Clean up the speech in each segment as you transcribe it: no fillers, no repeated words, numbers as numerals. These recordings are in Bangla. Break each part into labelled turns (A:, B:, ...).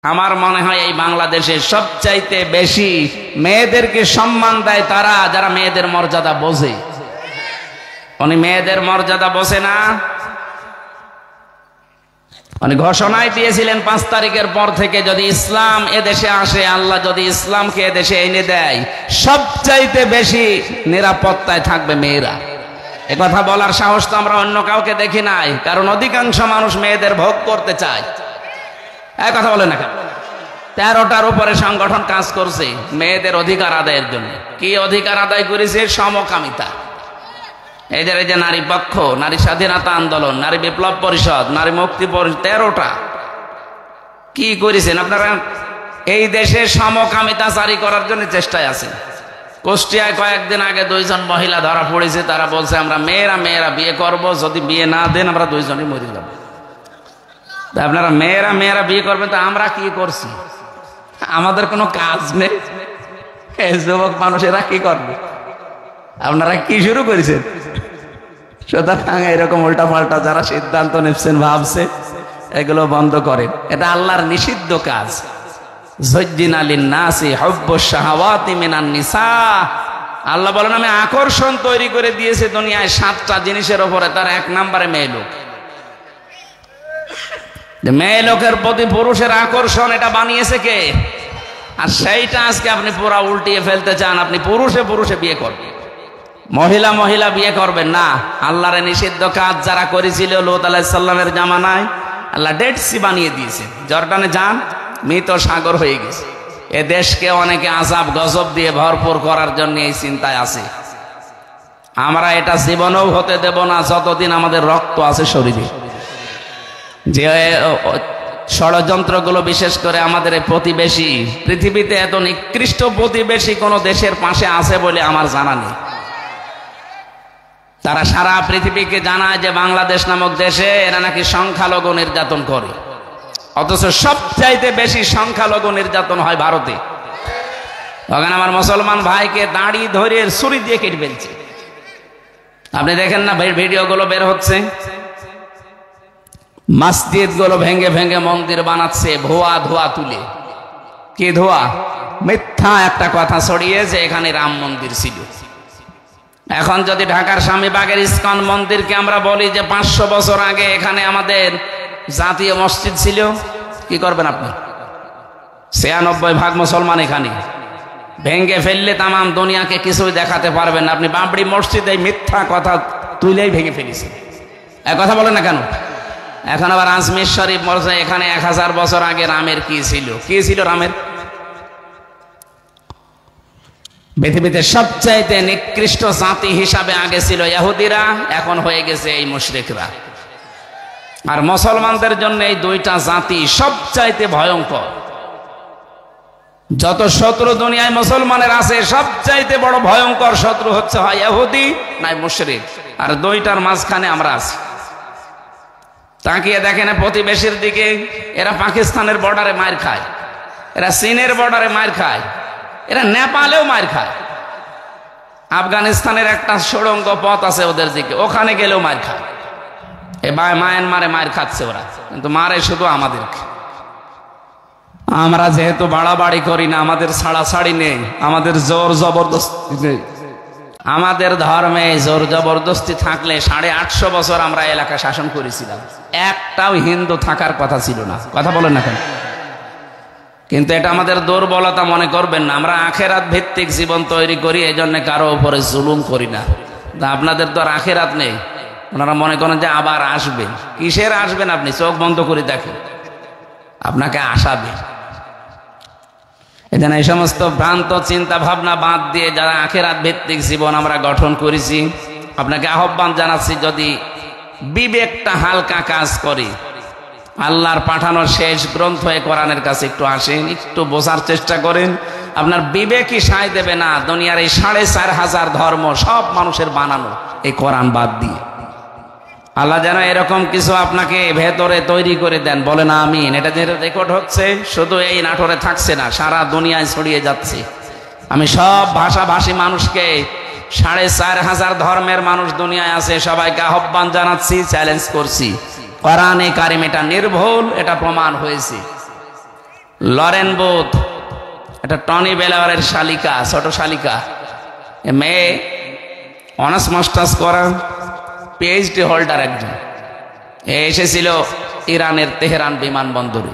A: আমার মনে হয় এই বাংলাদেশে সবচাইতে বেশি মেয়েদেরকে সম্মান দেয় তারা যারা মেয়েদের মর্যাদা বোঝে। উনি মেয়েদের মর্যাদা বোঝে না। উনি ঘোষণায় দিয়েছিলেন 5 তারিখের পর থেকে যদি ইসলাম এদেশে আসে, আল্লাহ যদি ইসলামকে এদেশে এনে দেয়, সবচাইতে বেশি নিরাপত্তায় থাকবে মেয়েরা। এ কথা বলার সাহস তো আমরা অন্য কাউকে দেখি নাই, কারণ অধিকাংশ মানুষ মেয়েদের ভোগ করতে চায়। এক কথা বলে না কেন? 13টার উপরে সংগঠন কাজ করছে মেয়েদের অধিকার আদায়ের জন্য। কি অধিকার আদায় করেছে? সমকামিতা। এই যে নারী পক্ষ, নারী স্বাধীনতা আন্দোলন, নারী বিপ্লব পরিষদ, নারী মুক্তি পরিষদ, 13টা কি করেছেন আপনারা? এই দেশে সমকামিতা জারি করার জন্য চেষ্টায় আছেন। কুষ্টিয়ায় কয়েকদিন আগে 2 জন মহিলা ধরা পড়েছে, তারা বলছে আমরা মেয়েরা বিয়ে করব, যদি বিয়ে না দেন আমরা 2 জনই মরে যাব। আপনারা মেয়েরা বিয়ে করবেন, তো আমরা কি করছি? আমাদের কোনো কাজ নেই। এই যুবক মানুষেরা কি করবে? আপনারা কি শুরু করেছেন? সুতরাং এরকম উল্টা পাল্টা যারা সিদ্ধান্ত নিচ্ছেন, ভাবছে, এগুলো বন্ধ করেন। এটা আল্লাহর নিষিদ্ধ কাজ। যুজ্জিনা লিন-নাসি হুব্বুশ শাহাওয়াতি মিনান নিসা। আল্লাহ বলেন আমি আকর্ষণ তৈরি করে দিয়েছি দুনিয়ায় 7টা জিনিসের উপরে, তার 1 নম্বরে মেয়ে লোক। মেয়ে লোকের প্রতি পুরুষের আকর্ষণ, এটা বানিয়েছে কে? আর সেইটা আজকে আপনি পুরা উল্টিয়ে ফেলতে চান। আপনি পুরুষে বিয়ে করবেন, মহিলা বিয়ে করবেন না। আল্লাহর নিষিদ্ধ কাজ যারা করেছিল লূত আলাইহিস সালামের জামানায়, আল্লাহ ডেড সি বানিয়ে দিয়েছে। জর্ডানে যান, মৃত সাগর হয়ে গেছে। এ দেশকে অনেকে আযাব গজব দিয়ে ভরপুর করার জন্য এই চিন্তায় আছে। আমরা এটা জীবনেও হতে দেব না যতদিন আমাদের রক্ত আছে শরীরে। যে ষড়যন্ত্রগুলো, বিশেষ করে আমাদের এই প্রতিবেশী, পৃথিবীতে এত নিকৃষ্ট প্রতিবেশী কোন দেশের পাশে আছে বলে আমার জানা নেই। তারা সারা পৃথিবীকে জানায় যে বাংলাদেশ নামক দেশে এরা নাকি সংখ্যালঘু নির্যাতন করে, অথচ সবচাইতে বেশি সংখ্যালঘু নির্যাতন হয় ভারতে। ওখানে আমার মুসলমান ভাইকে দাড়ি ধরে ছুরি দিয়ে কেটে ফেলছে। আপনি দেখেন না ভিডিওগুলো বের হচ্ছে? মসজিদ গুলো ভেঙে ভেঙে মন্দির বানাচ্ছে, ধোয়া তুলে। কি ধোয়া? মিথ্যা একটা কথা ছড়িয়ে যে এখানে রাম মন্দির ছিল। এখন যদি ঢাকার স্বামীবাগের ইস্কন মন্দিরকে আমরা বলি যে 500 বছর আগে এখানে আমাদের জাতীয় মসজিদ ছিল, কি করবেন আপনি? 96% মুসলমান এখানে। ভেঙে ফেললে তামাম দুনিয়াকে কিছুই দেখাতে পারবেন না। আপনি বাবরি মসজিদ এই মিথ্যা কথা তুলেই ভেঙে ফেলেছেন। এক কথা বলেন না কেন? এখন আবার আজমির শরীফ মসজিদ, এখানে 1000 বছর আগে রামের কি ছিল রামের? পৃথিবীতে সবচাইতে নিকৃষ্ট জাতি হিসাবে আগে ছিল ইহুদিরা, এখন হয়ে গেছে এই মুশরিকরা। আর মুসলমানদের জন্য এই 2টা জাতি সবচাইতে ভয়ঙ্কর। যত শত্রু দুনিয়ায় মুসলমানের আছে, সবচাইতে বড় ভয়ঙ্কর শত্রু হচ্ছে হয় ইহুদি নাই মুশরিক। আর 2টার মাঝখানে আমরা আছি। তাকিয়ে দেখেন প্রতিবেশীর দিকে, এরা পাকিস্তানের বর্ডারে মার খায়, এরা চীনের বর্ডারে মার খায়, এরা নেপালেও মার খায়। আফগানিস্তানের একটা সুড়ঙ্গ পথ আছে ওদের দিকে, ওখানে গেলেও মার খায়। মায়ানমারে মার খাচ্ছে ওরা, কিন্তু মারে শুধু আমাদেরকে। আমরা যেহেতু বাড়াবাড়ি করি না, আমাদের ছাড়াছাড়ি নেই, আমাদের জোর জবরদস্তি নেই। আমাদের ধর্মে জোর জবরদস্তি থাকলে 850 বছর আমরা এলাকা শাসন করেছিলাম, একটাও হিন্দু থাকার কথা ছিল না। কথা বলেন না কেন? কিন্তু এটা আমাদের দুর্বলতা মনে করবেন না। আমরা আখেরাত ভিত্তিক জীবন তৈরি করি, এই জন্য কারো উপরে জুলুম করি না। আপনাদের তো আর আখেরাত নেই, ওনারা মনে করেন যে আবার আসবেন। কিসের আসবেন? আপনি চোখ বন্ধ করে দেখেন, আপনাকে আসাবে। এজন্য এই সমস্ত ভ্রান্ত চিন্তা ভাবনা বাদ দিয়ে যারা আখেরাত ভিত্তিক জীবন আমরা গঠন করেছি, আপনাকে আহ্বান জানাচ্ছি, যদি বিবেকটা হালকা কাজ করে, আল্লাহর পাঠানোর শেষ গ্রন্থ কোরআনের কাছে একটু আসেন, একটু বোঝার চেষ্টা করেন। আপনার বিবেকই সায় দেবে না দুনিয়ার এই 4500 ধর্ম সব মানুষের বানানো, এই কোরআন বাদ দিয়ে। আল্লাহ যেন এরকম কিছু আপনাকে ভেতরে তৈরি করে দেন, বলেন আমিন। এটা যে রেকর্ড হচ্ছে শুধু এই নাটোরে থাকছে না, সারা দুনিয়ায় ছড়িয়ে যাচ্ছে। আমি সব ভাষাভাষী মানুষকে, 4500 ধর্মের মানুষ দুনিয়ায় আছে, সবাইকে আহ্বান জানাচ্ছি, চ্যালেঞ্জ করছি, কোরআনে কারিম এটা নির্ভুল, এটা প্রমাণ হয়েছে। লরেন বুথ, এটা টনি বেলাওয়ারের শালিকা, ছোট শালিকা, মেয়ে অনার্স মাস্টার্স করা পিএইচডি হোল্ডার একজন। এসেছিল ইরানের তেহরান বিমানবন্দরে,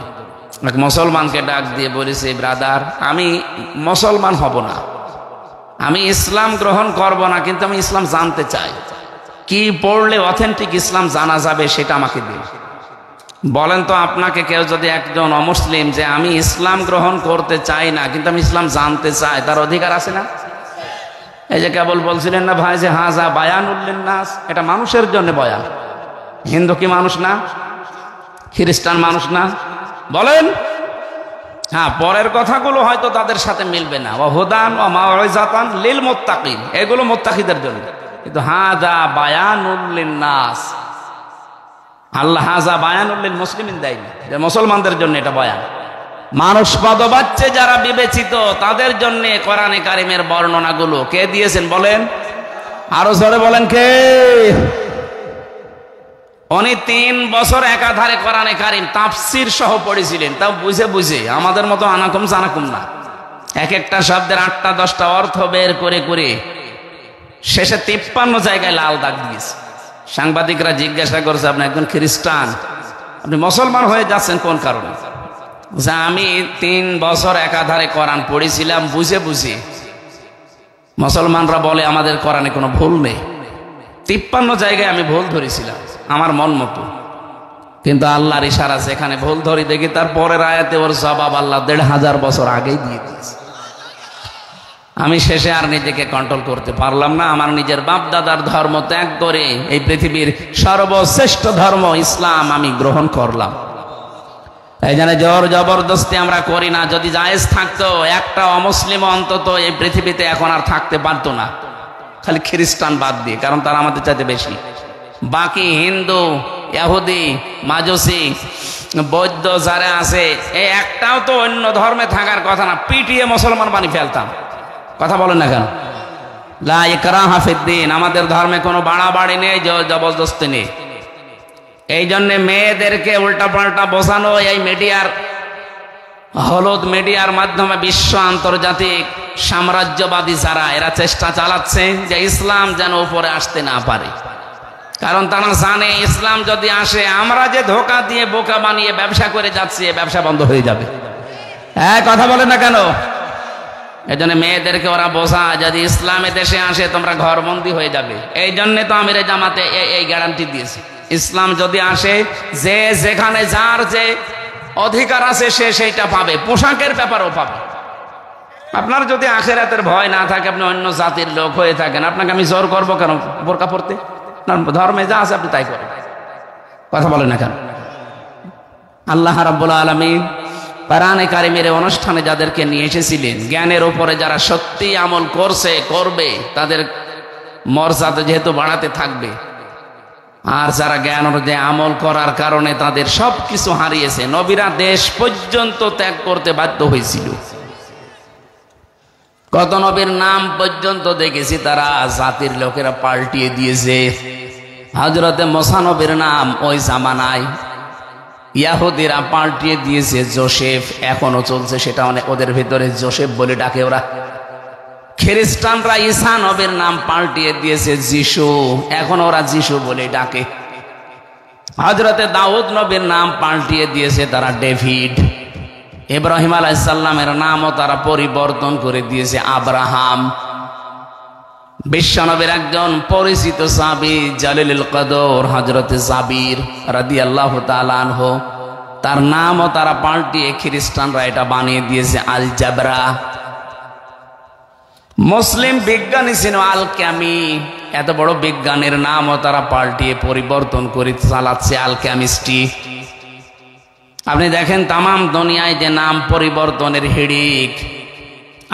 A: এক মুসলমানকে ডাক দিয়ে বলেছে, ব্রাদার আমি মুসলমান হব না, আমি ইসলাম গ্রহণ করব না, কিন্তু আমি ইসলাম জানতে চাই, কি পড়লে অথেন্টিক ইসলাম জানা যাবে সেটা আমাকে দিন। বলেন তো, আপনাকে কেউ যদি একজন অমুসলিম যে আমি ইসলাম গ্রহণ করতে চাই না কিন্তু আমি ইসলাম জানতে চাই, তার অধিকার আছে না? এই যে কেবল বলছিলেন না ভাই যে হাজা বায়ানুল লিন্নাস, এটা মানুষের জন্য বয়ান। হিন্দু কি মানুষ না? খ্রিস্টান মানুষ না? বলেন। হ্যাঁ, পরের কথাগুলো হয়তো তাদের সাথে মিলবে না। ও হুদান ও মাউইজাতান লিল মুত্তাকিন, এগুলো মুত্তাকিদের জন্য, কিন্তু হাজা বায়ানুল লিন্নাস, আল্লাহ হাজা বায়ানুল লিল মুসলিমিন দেয়নি, যে মুসলমানদের জন্য এটা বয়ান। মানুষ পদবাচ্চে যারা বিবেচিত তাদের জন্য কোরআনে কারিমের বর্ণনাগুলো কে দিয়েছেন বলেন? আরো জোরে বলেন কে? উনি 3 বছর একাধারে কোরআনে কারিম তাফসীর সহ পড়েছিলেন, তাও বুঝে বুঝে, আমাদের মতো আনাকুম জানাকুম না। এক একটা শব্দের 8টা 10টা অর্থ বের করে করে শেষে 53 জায়গায় লাল দাগ দিয়েছে। সাংবাদিকরা জিজ্ঞাসা করছে, আপনি একজন খ্রিস্টান, আপনি মুসলমান হয়ে যাচ্ছেন কোন কারণে? আমি 3 বছর একাধারে কোরআন পড়েছিলাম বুঝে বুঝে। মুসলমানরা বলে আমাদের কোরআনে কোনো ভুল নেই, 53 জায়গায় আমি ভুল ধরেছিলাম আমার মন মতো, কিন্তু আল্লাহর ইশারা যেখানে ভুল ধরি দেখি তার পরের আয়াতে ওর জবাব আল্লাহ 1500 বছর আগেই দিয়ে দিয়েছে। আমি শেষে আর নিজেকে কন্ট্রোল করতে পারলাম না, আমার নিজের বাপ দাদার ধর্ম ত্যাগ করে এই পৃথিবীর সর্বশ্রেষ্ঠ ধর্ম ইসলাম আমি গ্রহণ করলাম। এই জন্য জোর জবরদস্তি আমরা করি না। যদি জায়েজ থাকতো একটা অমুসলিম অন্তত এই পৃথিবীতে এখন আর থাকতে পারতো না, খালি খ্রিস্টান বাদ দিয়ে, কারণ তারা আমাদের চাইতে বেশি। বাকি হিন্দু, ইহুদি, মাজুসি, বৌদ্ধ যারা আছে, এই একটাও তো অন্য ধর্মে থাকার কথা না, পিটিয়ে মুসলমান বানিয়ে ফেলতাম। কথা বলেন না কেন? লা ইকরাহা ফিদ্দিন, আমাদের ধর্মে কোনো বাড়াবাড়ি নেই, জবরদস্তি নেই। এই জন্য মেয়েদেরকে উল্টা পাল্টা বোঝানো এই মিডিয়ার, হলুদ মিডিয়ার মাধ্যমে বিশ্ব আন্তর্জাতিক সাম্রাজ্যবাদী যারা, এরা চেষ্টা চালাচ্ছে যে ইসলাম যেন উপরে আসতে না পারে, কারণ তারা জানে ইসলাম যদি আসে আমরা যে ধোঁকা দিয়ে বোকা বানিয়ে ব্যবসা করে যাচ্ছি, ব্যবসা বন্ধ হয়ে যাবে। হ্যাঁ, কথা বলেন না কেন? এই জন্য মেয়েদেরকে ওরা বোঝায় যদি ইসলামে দেশে আসে তোমরা ঘরবন্দি হয়ে যাবে। এই জন্য তো আমিরে জামাতে এই গ্যারান্টি দিয়েছে, ইসলাম যদি আসে যে যেখানে যার যে অধিকার আছে সে সেইটা পাবে, পোশাকের ব্যাপারও পাবে। আপনার যদি আখিরাতের ভয় না থাকে, আপনি অন্য জাতির লোক হয়ে থাকেন, আপনাকে আমি জোর করবো কেন বোরকা পড়তে? ধর্মে যা আছে আপনি তাই করেন। কথা বলেন না কেন? আল্লাহ রাব্বুল আলামিন কোরআনে কারিমের অনুষ্ঠানে যাদেরকে নিয়ে এসেছিলেন, জ্ঞানের উপরে যারা সত্যি আমল করছে করবে, তাদের মর্যাদা যেহেতু বাড়াতে থাকবে, আর যারা জ্ঞান অনুযায়ী আমল করার কারণে তাদের সবকিছু হারিয়েছে, নবীরা দেশ পর্যন্ত ত্যাগ করতে বাধ্য হয়েছিল। কত নবীর নাম পর্যন্ত দেখেছি তারা জাতির লোকেরা পাল্টিয়ে দিয়েছে। হযরতে মুসা নবীর নাম ওই জামানায় ইহুদিরা পাল্টিয়ে দিয়েছে জোসেফ, এখনো চলছে সেটা, ওদের ভিতরে জোসেফ বলে ডাকে ওরা। খ্রিস্টানরা ঈসা নবীর নাম পাল্টিয়ে দিয়েছে যিশু, এখন ওরা যিশু বলে ডাকে। হযরতে দাউদ নবীর নাম পাল্টিয়ে দিয়েছে তারা ডেভিড। ইব্রাহিম আলাইহিস সালামের নামও তারা পরিবর্তন করে দিয়েছে আব্রাহাম। বিশ্বনবীর একজন পরিচিত সাহাবী জালিলুল কদর হযরতে জাবির রাদিয়াল্লাহু তাআলা আনহু, তার নামও তারা পাল্টিয়ে খ্রিস্টানরা এটা বানিয়ে দিয়েছে আল জাবরা। মুসলিম বিজ্ঞানী ছিল আল ক্যামি, এত বড় বিজ্ঞানের নামও তারা পাল্টিয়ে পরিবর্তন করে চালাচ্ছে আল ক্যামিস্ট্রি। আপনি দেখেন তামাম দুনিয়ায় যে নাম পরিবর্তনের হিড়িক,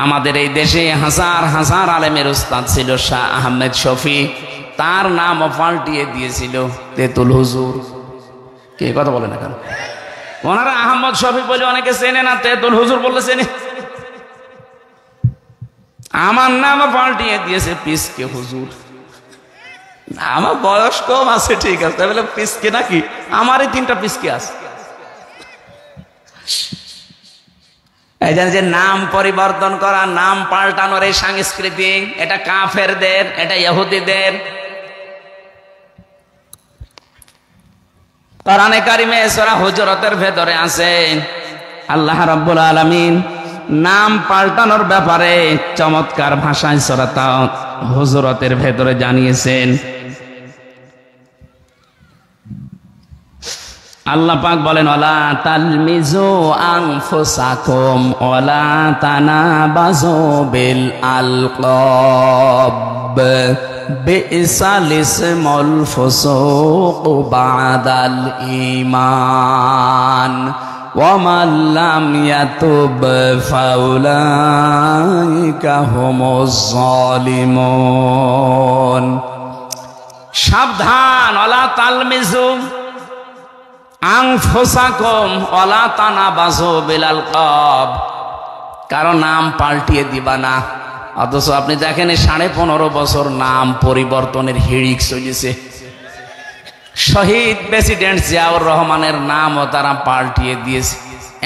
A: আমাদের এই দেশে হাজার হাজার আলেমের উস্তাদ ছিল শাহ আহমেদ শফি, তার নামও পাল্টিয়ে দিয়েছিল তেতুল হুজুর। কে কথা বলে না কেন? ওনারা আহমদ শফি বলে অনেকে চেনে না, তেতুল হুজুর বললে চেনে। আমার নামও পাল্টিয়ে দিয়েছে পিসকে হুজুর। আমার বয়স কম আছে ঠিক আছে, তাই বলে পিসকে নাকি? আমারই 3টা পিসকে আছে। এই যে নাম পরিবর্তন করা, নাম পাল্টানোর এই সংস্কৃতি, এটা কাফেরদের, এটা ইহুদিদের। কোরআনে কারিমে সূরা হুজুরাতের ভেতরে আছে আল্লাহ রাব্বুল আলামিন নাম পাল্টানোর ব্যাপারে চমৎকার ভাষায় সূরা হুজুরাতের ভেতরে জানিয়েছেন। আল্লাহ পাক বলেন, ওয়ালা তালমিজু আনফুসাকুম ওয়ালা তানাবাজু বিল আলকাব বিইসাল ইসমুল ফুসুক বাদাল ঈমান ওয়া মান লাম ইয়াতুব ফাউলাইকা হুমুজ জালিমুন। সাবধান, ওয়ালা তালমিজু আনফুসাকুম ওয়ালা তানাবাজু বিল আলকাব, কারো নাম পাল্টিয়ে দিবা না। অথচ আপনি দেখেন 15.5 বছর নাম পরিবর্তনের হিড়িক চলেছে। শহীদ প্রেসিডেন্ট জিয়াউর রহমানের নামও তারা পাল্টিয়ে দিয়েছে,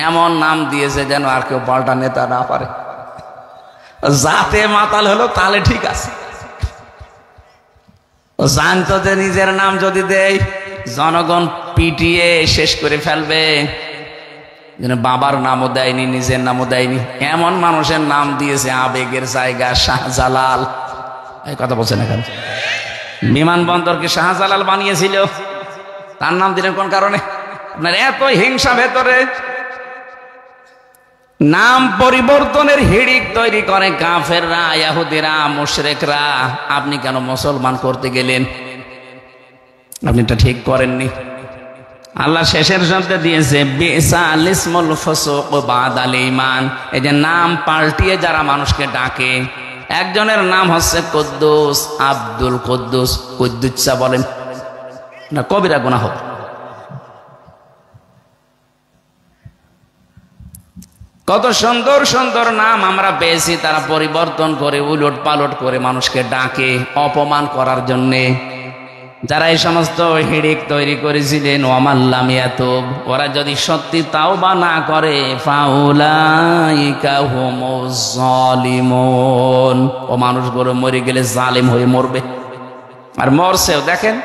A: এমন নাম দিয়েছে যেন আর কেউ পাল্টা নেতা না পারে। যাতে মাতাল হলো তাহলে ঠিক আছে, জানতো যে নিজের নাম যদি দেয় জনগণ পিটিয়ে শেষ করে ফেলবে। বাবার নামও দেয়নি, নিজের নামও দেয়নি, এমন মানুষের নাম দিয়েছে আবেগের জায়গা শাহজালাল। এই কথা বলছেন এখন, বিমানবন্দরকে শাহজালাল বানিয়েছিল, তার নাম দিলেন কোন কারণে? আপনার এত হিংসা ভেতরে। নাম পরিবর্তনের হিড়িক তৈরি করে কাফেররা, ইহুদিরা, মুশরিকরা। আপনি কেন মুসলমান করতে গেলেন? আপনি এটা ঠিক করেননি। আল্লাহ শেষের শব্দে দিয়েছে বিইসাল ইসমুল ফুসুক বাদাল ঈমান। এই যে নাম পাল্টিয়ে যারা মানুষকে ডাকে, একজনের নাম হচ্ছে কুদ্দুস, আব্দুল কুদ্দুস। কুদ্দুসা বলেন না, কবিরা গুনাহ হবে। কত সুন্দর সুন্দর নাম আমরা পেয়েছি, তারা পরিবর্তন করে উলট পালট করে মানুষকে ডাকে অপমান করার জন্যে। যারা এই সমস্ত হিড়িক তৈরি করেছিলেন, ওয়ামাল্লাম ইয়াতুব, ওরা যদি সত্যি তাওবা না করে, ফাউলাইকা হুমুজ জালিমুন, ও মানুষগুলো মরে গেলে জালিম হয়ে মরবে। আর মরছেও। দেখেন,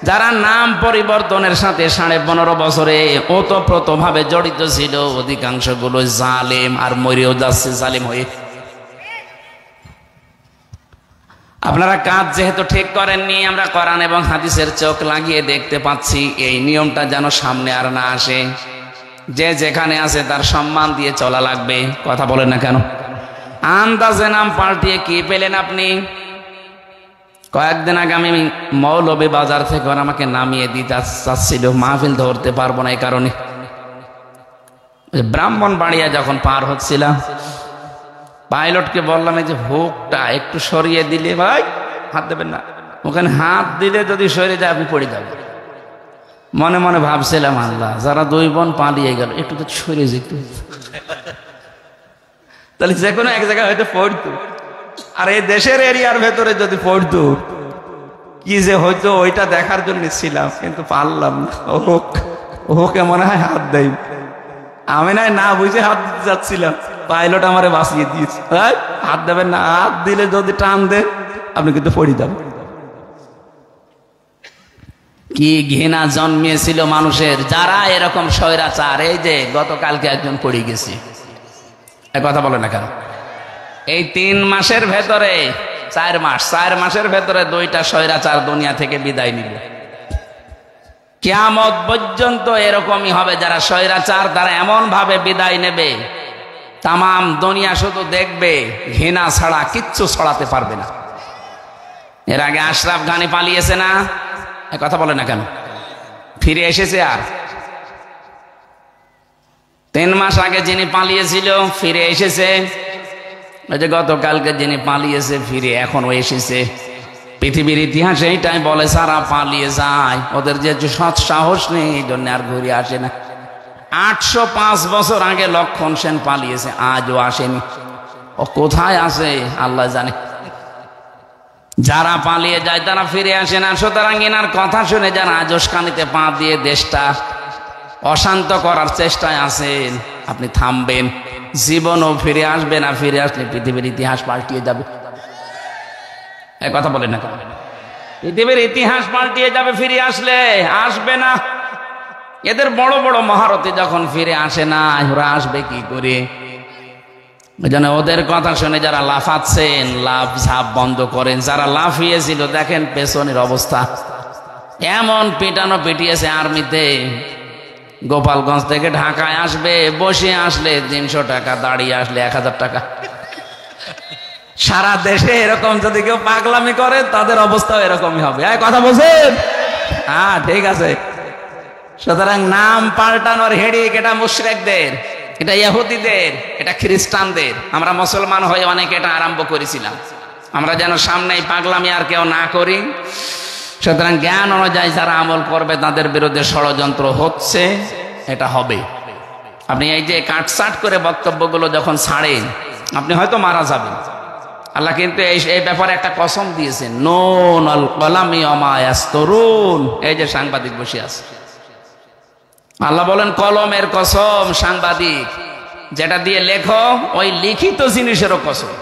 A: যারা নাম পরিবর্তনের সাথে 15.5 বছরে ওতপ্রোত ভাবে জড়িত ছিল, অধিকাংশ গুলো জালিম, আর মরেও যাচ্ছে জালিম হয়ে। আপনারা কাজ যেহেতু ঠিক করেননি, আমরা কোরআন এবং হাদিসের চোখ লাগিয়ে দেখতে পাচ্ছি, এই নিয়মটা যেন সামনে আর না আসে। যে যেখানে আছে তার সম্মান দিয়ে চলা লাগবে। কথা বলেন না কেন? আন্দাজে নাম পাল্টিয়ে কি পেলেন আপনি? কয়েকদিন আগে আমি মৌলভী বাজার থেকে ওরা আমাকে নামিয়ে দিতে চাচ্ছিল, মাহফিল ধরতে পারবো না এই কারণে। ব্রাহ্মণবাড়িয়া যখন পার হচ্ছিলাম, পাইলটকে বললাম এই যে হুকটা একটু সরিয়ে দিলে, ভাই হাত দেবেন না, ওখানে হাত দিলে যদি সরে যায় আপনি পড়ে যাবেন। মনে মনে ভাবছিলাম, আল্লাহ, যারা 2 বোন পালিয়ে গেল একটু তো সরে যেত, তাহলে যে কোনো এক জায়গায় হয়তো পড়তো। আর এই দেশের এরিয়ার ভেতরে যদি পড়তো, কি যে হয়তো ওইটা দেখার জন্য ছিলাম, কিন্তু পারলাম না। ওকে মনে হয় হাত দেয়, আমি না বুঝে হাত দিতে যাচ্ছিলাম, পাইলট আমারে বাঁচিয়ে দিয়েছে। হাত দেবেন না, হাত দিলে যদি টান দেন আপনি কিন্তু পড়ে যাবেন। কি ঘৃণা জন্মিয়েছিল মানুষের, যারা এরকম স্বৈরাচার। এই যে গতকালকে একজন পড়ে গেছে, এক কথা বলে না কেন? এই 3 মাসের ভেতরে 4 মাসের ভেতরে 2টা স্বৈরাচার দুনিয়া থেকে বিদায় নিল। কিয়ামত পর্যন্ত এরকমই হবে, যারা স্বৈরাচার তারা এমন ভাবে বিদায় নেবে, তামাম দুনিয়া শুধু দেখবে, ঘৃণা ছাড়া কিচ্ছু ছড়াতে পারবে না। এর আগে আশরাফ গানি পালিয়েছে না? কথা বলে না কেন? ফিরে এসেছে। আর 3 মাস আগে যিনি পালিয়েছিল ফিরে এসেছে। ওই যে গতকালকে যিনি পালিয়েছে ফিরে এখনো এসেছে। পৃথিবীর ইতিহাসে এইটাই বলে, সারা পালিয়ে যায়, ওদের যে সৎ সাহস নেই, এই জন্য আর ঘুরে আসে না। 805 বছর আগে লক্ষণ সেন পালিয়েছে, আজও আসেনি। ও কোথায় আছে আল্লাহ জানে। যারা পালিয়ে যায় তারা ফিরে আসে না। সুতরাং এনার কথা শুনে যারা আজস্কানিতে পা দিয়ে দেশটা অশান্ত করার চেষ্টায় আছেন, আপনি থামবেন। জীবনও ফিরে আসবে না, ফিরে আসলে পৃথিবীর ইতিহাস পাল্টিয়ে যাবে। এই কথা বলেন না, পৃথিবীর ইতিহাস পাল্টিয়ে যাবে ফিরে আসলে, আসবে না। এদের বড় বড় মহারথী যখন ফিরে আসে না, ওরা আসবে কি করে? ওই জন্য ওদের কথা শুনে যারা লাফাচ্ছেন, লাফ ঝাপ বন্ধ করেন। যারা লাফিয়েছিল দেখেন পেছনের অবস্থা, এমন পিটানো পিটিয়েছে আর্মিতে। গোপালগঞ্জ থেকে ঢাকায় আসবে, বসে আসলে 300 টাকা, দাঁড়িয়ে আসলে 1000 টাকা। সারা দেশে এরকম যদি কেউ পাগলামি করে তাদের অবস্থাও এরকমই হবে। কথা বলছেন? হ্যাঁ, ঠিক আছে। সুতরাং নাম পাল্টানোর হেডিক এটা মুশরিকদের, এটা ইহুদিদের, এটা খ্রিস্টানদের। আমরা মুসলমান হয়ে অনেকে এটা আরম্ভ করেছিলাম। আমরা যেন সামনে পাগলামি আর কেউ না করি। সুতরাং জ্ঞান অনুযায়ী যারা আমল করবে তাদের বিরুদ্ধে ষড়যন্ত্র হচ্ছে, এটা হবে। আপনি এই যে কাটসাট করে বক্তব্যগুলো যখন ছাড়েন, আপনি হয়তো মারা যাবেন। আল্লাহ কিন্তু এই ব্যাপারে একটা কসম দিয়েছেন, নুন আল কলামি ওয়া ইয়াসতুরুন। এই যে সাংবাদিক বসে আছে, আল্লাহ বলেন কলমের কসম, সাংবাদিক যেটা দিয়ে লেখো ওই লিখিত জিনিসেরও কসম।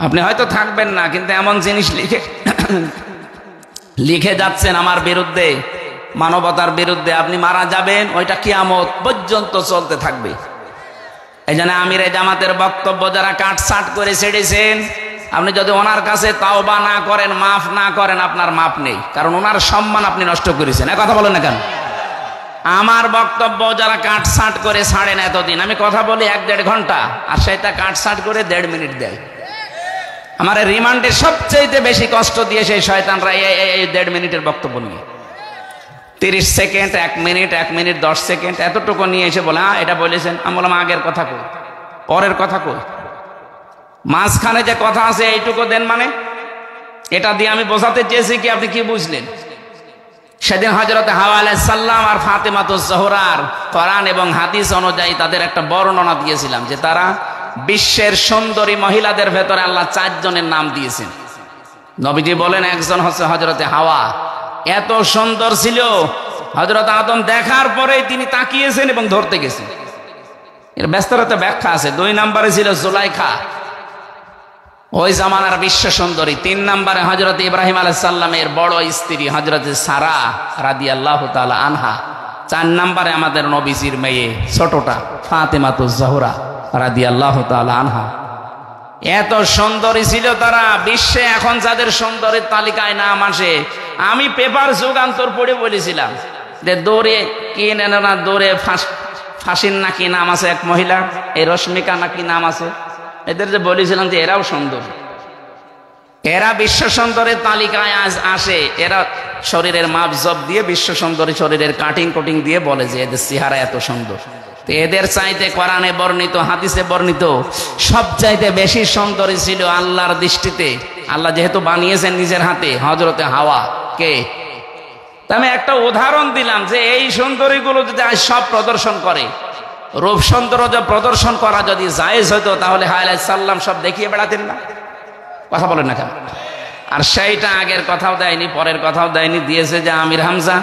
A: আপনি হয়তো থাকবেন না, কিন্তু এমন জিনিস লিখে যাচ্ছেন আমার বিরুদ্ধে, মানবতার বিরুদ্ধে, আপনি মারা যাবেন, ওইটা কিয়ামত পর্যন্ত চলতে থাকবে। এই জন্য আমিরে জামাতের বক্তব্য যারা কাটসাট করে ছেড়েছেন, আপনি যদি ওনার কাছে তাওবা না করেন, মাফ না করেন, আপনার মাপ নেই, কারণ ওনার সম্মান আপনি নষ্ট করেছেন। কথা বলেন না কেন? আমার বক্তব্য যারা কাটসাট করে ছাড়েন এতদিন, আমি কথা বলি 1-1.5 ঘন্টা, আর সেটা কাটসাট করে 1.5 মিনিট দেয়। আমার রিমান্ডে সবচেয়ে বেশি কষ্ট দিয়ে সেই শয়তানরা এই 1.5 মিনিটের বক্তব্য নিয়ে 30 সেকেন্ড, 1 মিনিট, 1 মিনিট 10 সেকেন্ড এতটুকু নিয়ে এসে বলে হ্যাঁ এটা বলেছেন। আমি বললাম আগের কথা কই, পরের কথা কই, মাঝখানে যে কথা আছে এইটুকু দেন। মানে এটা দিয়ে আমি বোঝাতে চেয়েছি কি, আপনি কি বুঝলেন? সেদিন হযরত হাওয়া আলাইহিস সালাম আর ফাতেমাতুজ জোহরার কোরআন এবং হাদিস অনুযায়ী তাদের একটা বর্ণনা দিয়েছিলাম যে তারা বিশ্বের সুন্দরী মহিলাদের ভেতরে আল্লাহ 4 জনের নাম দিয়েছেন। নবীজি বলেন একজন হচ্ছে হযরতে হাওয়া, এত সুন্দর ছিল হযরত আদম দেখার পরেই তিনি তাকিয়েছেন এবং ধরতে গেছেন। এর ব্যস্ততা ব্যাখ্যা আছে। 2 নম্বরে ছিল জুলাইখা, ওই জামানার বিশ্ব সুন্দরী। 3 নম্বরে হযরত ইব্রাহিম আলাইহিস সালামের বড় স্ত্রী হযরত সারা রাদিয়াল্লাহু তাআলা আনহা। 4 নম্বরে আমাদের নবীজির মেয়ে ছোটটা ফাতেমাতুজ জোহরা রাদিয়াল্লাহু তাআলা আনহা। এত সুন্দরী ছিল তারা। বিশ্বে এখন যাদের সুন্দরীর তালিকায় নাম আসে, আমি পেপার যুগান্তর পড়ে বলেছিলাম যে দৌড়ে কি না দৌড়ে ফাঁসির নাকি নাম আছে এক মহিলা, এই রশ্মিকা নাকি নাম আছে, এদের যে বলেছিলাম যে এরাও সুন্দর, এরা বিশ্ব সুন্দরের তালিকায় আজ আসে। এরা শরীরের মাপজব দিয়ে বিশ্ব সুন্দরী শরীরের কাটিং দিয়ে বলে যে এদের চেহারা এত সুন্দর। এদের চাইতে কোরআনে বর্ণিত, হাদিসে বর্ণিত সবচাইতে বেশি সুন্দরী ছিল আল্লাহর দৃষ্টিতে, আল্লাহ যেহেতু বানিয়েছেন নিজের হাতে, হযরতে হাওয়া কে। আমি একটা উদাহরণ দিলাম যে এই সুন্দরীগুলো যদি আজ সব প্রদর্শন করে, রূপ সৌন্দর্য প্রদর্শন করা যদি জায়েজ হতো, তাহলে হাওয়া আলাইহিস সালাম সব দেখিয়ে বেড়াতেন না? কথা বলেন না কেন? আর সেইটা আগের কথাও দেয়নি, পরের কথাও দেয়নি, দিয়েছে যে আমির হামজা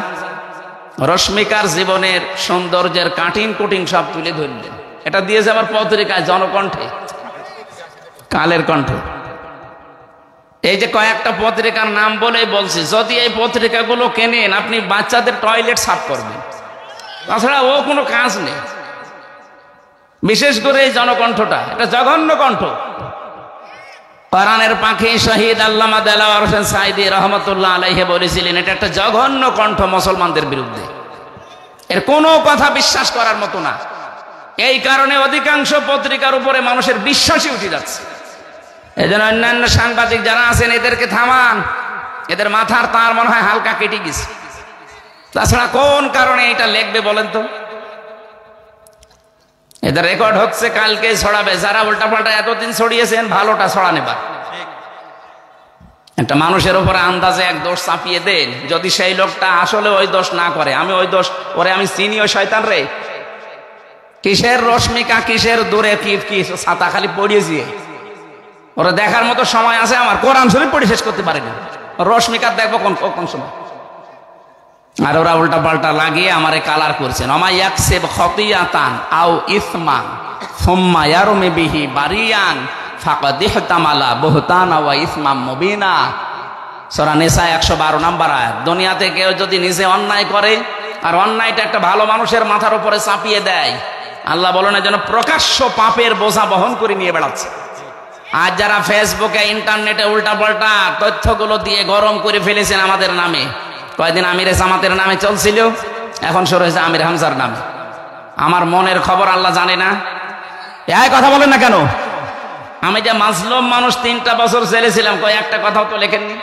A: রশ্মিকার জীবনের সৌন্দর্যের কাটিং সব তুলে ধরলেন। এটা দিয়েছে আমার পত্রিকায় জনকণ্ঠে, কালের কণ্ঠে। এই যে কয়েকটা পত্রিকার নাম বলেই বলছি, যদি এই পত্রিকাগুলো কেনেন আপনি বাচ্চাদের টয়লেট সাফ করবেন, তাছাড়া ও কোনো কাজ নেই। বিশেষ করে এই জনকণ্ঠটা, এটা জঘন্য কণ্ঠ। কোরআনের পাখি শহীদ আল্লামা দেলাওয়ার হোসেন সাঈদী রহমাতুল্লাহ আলাইহি বলেছিলেন এটা একটা জঘন্য কণ্ঠ মুসলমানদের বিরুদ্ধে, এর কোনো কথা বিশ্বাস করার মতো না। এই কারণে অধিকাংশ পত্রিকার উপরে মানুষের বিশ্বাসই উঠে যাচ্ছে। এই জন্য অন্যান্য সাংবাদিক যারা আছেন এদেরকে থামান, এদের মাথার তার মনে হয় হালকা কেটে গেছে। তাছাড়া কোন কারণে এটা লিখবে বলেন তো? এদের রেকর্ড হচ্ছে, কালকে ছড়াবে। যারা উল্টাপাল্টা এতদিন ছড়িয়েছেন, ভালোটা ছড়ান এবার। একটা মানুষের উপরে আন্দাজে এক দোষ চাপিয়ে দেন, যদি সেই লোকটা আসলে ওই দোষ না করে, আমি ওই দোষ ওরে আমি চিনি, ওই শয়তান রে। কিসের রশ্মিকা, কিসের দূরে কি ছাতা খালি পড়িয়েছি, ওরা দেখার মতো সময় আছে আমার? কোরআন শরীফ পড়ে শেষ করতে পারেনি, রশ্মিকা দেখবো কোন সময়? আর ওরা উল্টা পাল্টা লাগিয়ে আমারে কালার করছেন। আমা ইয়াকসিব খতিয়াতান আও ইসমান সুম্মা ইয়ারমি বিহি বারিয়ান ফাকাদ ইহতামালা বুহতানা ওয়া ইসমাম মুবিনা। সূরা নিসা 112 নম্বর আয়াত। দুনিয়াতে কেউ যদি নিজে অন্যায় করে আর অন্যায়টা একটা ভালো মানুষের মাথার উপরে চাপিয়ে দেয়, আল্লাহ বলেন যেন প্রকাশ্য পাপের বোঝা বহন করে নিয়ে বেড়াচ্ছে। আজ যারা ফেসবুকে ইন্টারনেটে উল্টাপাল্টা তথ্যগুলো দিয়ে গরম করে ফেলেছেন আমাদের নামে, কয়েকদিন আমিরে জামাতের নামে চলছিল, এখন শুরু হয়েছে আমির হামজার নামে। আমার মনের খবর আল্লাহ জানে না? এই কথা বলেন না কেন? আমি যে মাজলুম মানুষ, 3টা বছর জেলে ছিলাম, একটা কথাও তো লেখেননি।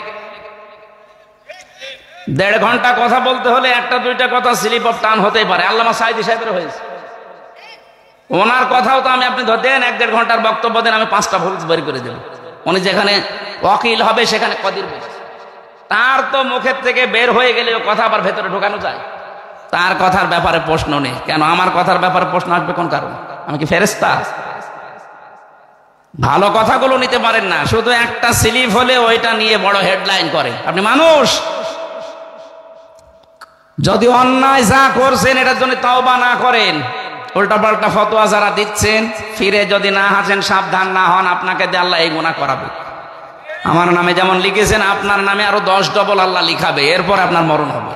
A: 1.5 ঘন্টা কথা বলতে হলে 1-2টা কথা স্লিপ অফ টান হতেই পারে। আল্লামা সাঈদী সাহেবের হয়েছে, ওনার কথাও তো আপনি দেন 1-1.5 ঘন্টার বক্তব্য দেন, আমি 5টা ভুল বের করে দেব। উনি যেখানে ওয়াকিল হবে সেখানে কদির বলছে, তার তো মুখের থেকে বের হয়ে গেলে ও কথা আবার ভেতরে ঢোকানো যায়? তার কথার ব্যাপারে প্রশ্ন নেই কেন? আমার কথার ব্যাপারে প্রশ্ন আসবে কোন কারণে? আমি কি ফেরেশতা? ভালো কথাগুলো নিতে পারেন না, শুধু একটা স্লিপ হলে ওইটা নিয়ে বড় হেডলাইন করে। আপনি মানুষ, যদি অন্যায় যা করছেন এটার জন্য তওবা না করেন, উল্টাপাল্টা ফতোয়া যারা দিচ্ছেন, ফিরে যদি না হাসেন, সাবধান না হন, আপনাকে দিয়ে আল্লাহ এই গুনাহ করাবে। আমার নামে যেমন লিখেছেন, আপনার নামে আরো 10 ডবল আল্লাহ লিখাবে, এরপর আপনার মরণ হবে।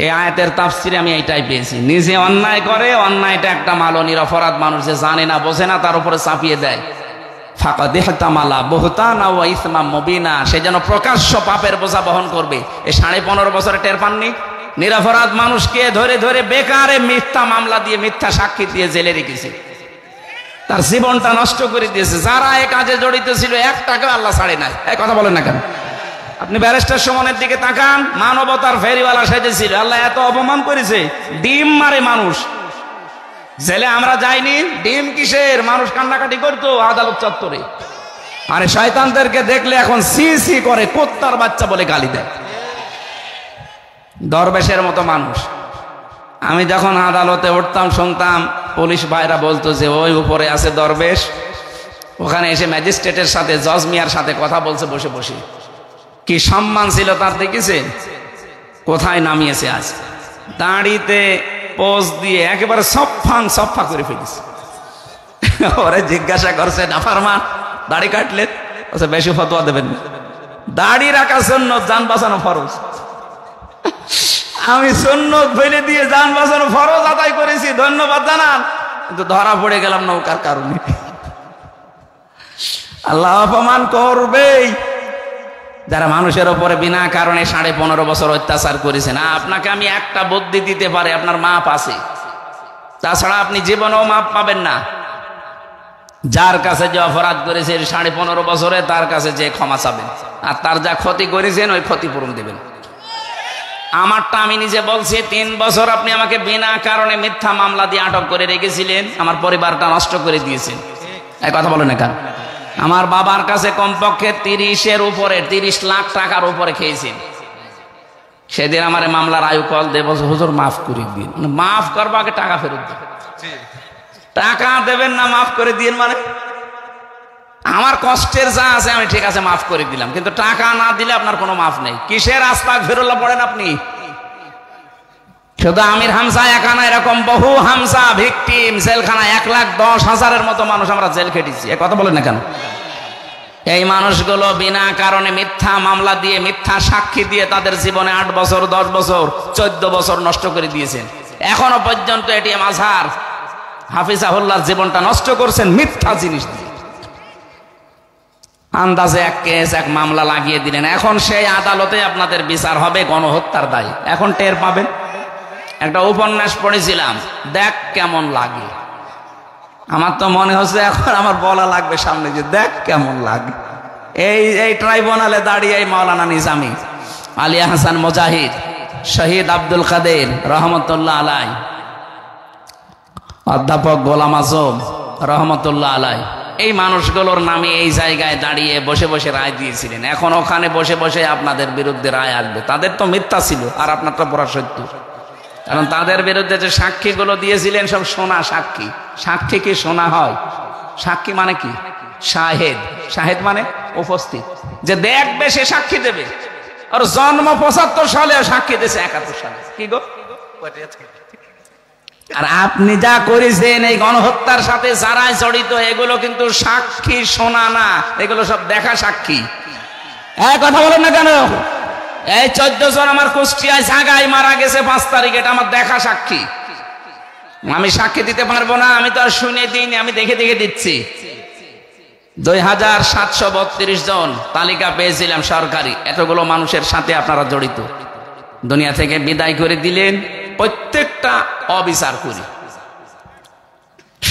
A: এই আয়াতের তাফসিরে আমি এইটাই পেয়েছি। নিজে অন্যায় করে, অন্যায়টা একটা মালো নিরপরাধ মানুষ যে জানে না বোঝে না তার উপরে চাপিয়ে দেয়, ফাকাদ ইহতামালা বুহতানা ওয়া ইসমাম মুবিনা, সে যেন প্রকাশ্য পাপের বোঝা বহন করবে। এই 15.5 বছরে টের পাননি? নিরপরাধ মানুষকে ধরে ধরে বেকারে মিথ্যা মামলা দিয়ে, মিথ্যা সাক্ষী দিয়ে জেলে রেখেছে, তার জীবনটা নষ্ট করে দিয়েছে। যারা এই কাজে জড়িত ছিল 1 টাকা আল্লাহ ছাড়ে নাই। এই কথা বলেন না কেন? আপনি ব্যারিস্টার সুমনের দিকে তাকান, মানবতার ফেরিওয়ালা সেজেছিল, আল্লাহ এত অপমান করেছে, ডিম মারে মানুষ। জেলে আমরা যাইনি, ডিম কিসের? মানুষ কান্নাকাটি করতো আদালত চত্বরে। আরে শয়তানদেরকে দেখলে এখন সি সি করে, কুত্তার বাচ্চা বলে গালি দেয়। দরবেশের মতো মানুষ। আমি যখন আদালতে উঠতাম শুনতাম পুলিশ ভাইরা বলতো যে ওই উপরে আছে দরবেশ, ওখানে এসে ম্যাজিস্ট্রেটের সাথে, জজ মিয়ার সাথে কথা বলছে বসে বসে। কি সম্মান ছিল তার, দেখেছেন কোথায় নামিয়েছে আজ? দাড়িতে পোজ দিয়ে একেবারে সফা করে ফেলেছে। ওরে জিজ্ঞাসা করছে, নাফরমান দাড়ি কাটলেন? বেশি ফতোয়া দেবেন না, দাড়ি রাখার জন্য জান বাঁচানো ফরজ। আমি সুন্নত ফেলে দিয়ে জান বাঁচানো ফরজ আদায় করেছি, ধন্যবাদ জানান, কিন্তু ধরা পড়ে গেলাম নৌকার কারণে। আল্লাহ অপমান করবেই যারা মানুষের উপরে বিনা কারণে 15.5 বছর অত্যাচার করেছে। না, আপনাকে আমি একটা বুদ্ধি দিতে পারি, আপনার মাপ আছে, তাছাড়া আপনি জীবনেও মাপ পাবেন না। যার কাছে যে অপরাধ করেছে 15.5 বছরে, তার কাছে যে ক্ষমা চাবেন, আর তার যা ক্ষতি করেছেন ওই ক্ষতিপূরণ দেবেন। আমারটা আমি নিজে বলছি, 3 বছর আপনি আমাকে বিনা কারণে মিথ্যা মামলা দিয়ে আটক করে রেখেছিলেন, আমার পরিবারটা নষ্ট করে দিয়েছেন। এই কথা বলেন না কেন? আমার বাবার কাছে কমপক্ষে 30 লাখ টাকার উপরে খেয়েছেন। সেদিন আমার মামলার আয়ু কল দেব, হুজুর মাফ করে দিন। মাফ করবো, আগে টাকা ফেরত দিন। টাকা দেবেন না, মাফ করে দিন মানে? আমার কষ্টের যা আছে আমি ঠিক আছে মাফ করে দিলাম, কিন্তু টাকা না দিলে আপনার কোনো মাফ নেই। কিসের আস্তাগফিরুল্লাহ পড়েন আপনি? শুধু আমির হামজা একা না, এরকম বহু হামজা ভিকটিম জেলখানা 1,10,000-এর মতো মানুষ আমরা জেল খেটেছি। এ কথা বলেন না কেন? এই মানুষগুলো বিনা কারণে মিথ্যা মামলা দিয়ে, মিথ্যা সাক্ষী দিয়ে তাদের জীবনে 8 বছর, 10 বছর, 14 বছর নষ্ট করে দিয়েছেন। এখনো পর্যন্ত এটিএম আজহার হাফিজাহুল্লাহর জীবনটা নষ্ট করছেন মিথ্যা জিনিস দিয়ে। আন্দাজে এক কেস, এক মামলা লাগিয়ে দিলেন, এখন সেই আদালতে আপনাদের বিচার হবে গণহত্যার দায়। এখন টের পাবেন। একটা উপন্যাস পড়েছিলাম, দেখ কেমন লাগে। আমার তো মনে হচ্ছে এখন আমার বলা লাগবে সামনে যে দেখ কেমন লাগে। এই ট্রাইব্যুনালে দাঁড়িয়ে এই মাওলানা নিজামী, আলিয়া হাসান মুজাহিদ, শহীদ আব্দুল কাদের রহমতুল্লাহ আলাই, অধ্যাপক গোলাম আজম রহমতুল্লাহ আলাই, এই মানুষগুলোর নামে এই জায়গায় দাঁড়িয়ে বসে বসে রায় দিয়েছিলেন। এখন ওখানে বসে বসে আপনাদের বিরুদ্ধে রায় আসবে। তাদের তো মিথ্যা ছিল, আর আপনারটা পুরা সত্য। কারণ তাদের বিরুদ্ধে যে সাক্ষীগুলো দিয়েছিলেন সব সোনা সাক্ষী। সাক্ষী কি সোনা হয়? সাক্ষী মানে কি? শাহেদ। শাহেদ মানে উপস্থিত, যে দেখবে সে সাক্ষী দেবে। আর জন্ম 75 সালে, সাক্ষী দিয়েছে 71 সালে। কি গো? আর আপনি যা করেছেন এই গণহত্যার সাথে যারা জড়িত এগুলো কিন্তু সাক্ষী শোনা না, এগুলো সব দেখা সাক্ষী। কথা বলেন না কেন? এই 14 জন আমার কুষ্টিয়ায় জায়গায় মারা গেছে 5 তারিখ, এটা আমার দেখা সাক্ষী। আমি সাক্ষী দিতে পারবো না, আমি তো আর শুনে দিইনি, আমি দেখে দেখে দিচ্ছি। 2732 জন তালিকা পেয়েছিলাম সরকারি, এতগুলো মানুষের সাথে আপনারা জড়িত। দুনিয়া থেকে বিদায় করে দিলেন, প্রত্যেকটা অবিচার করি।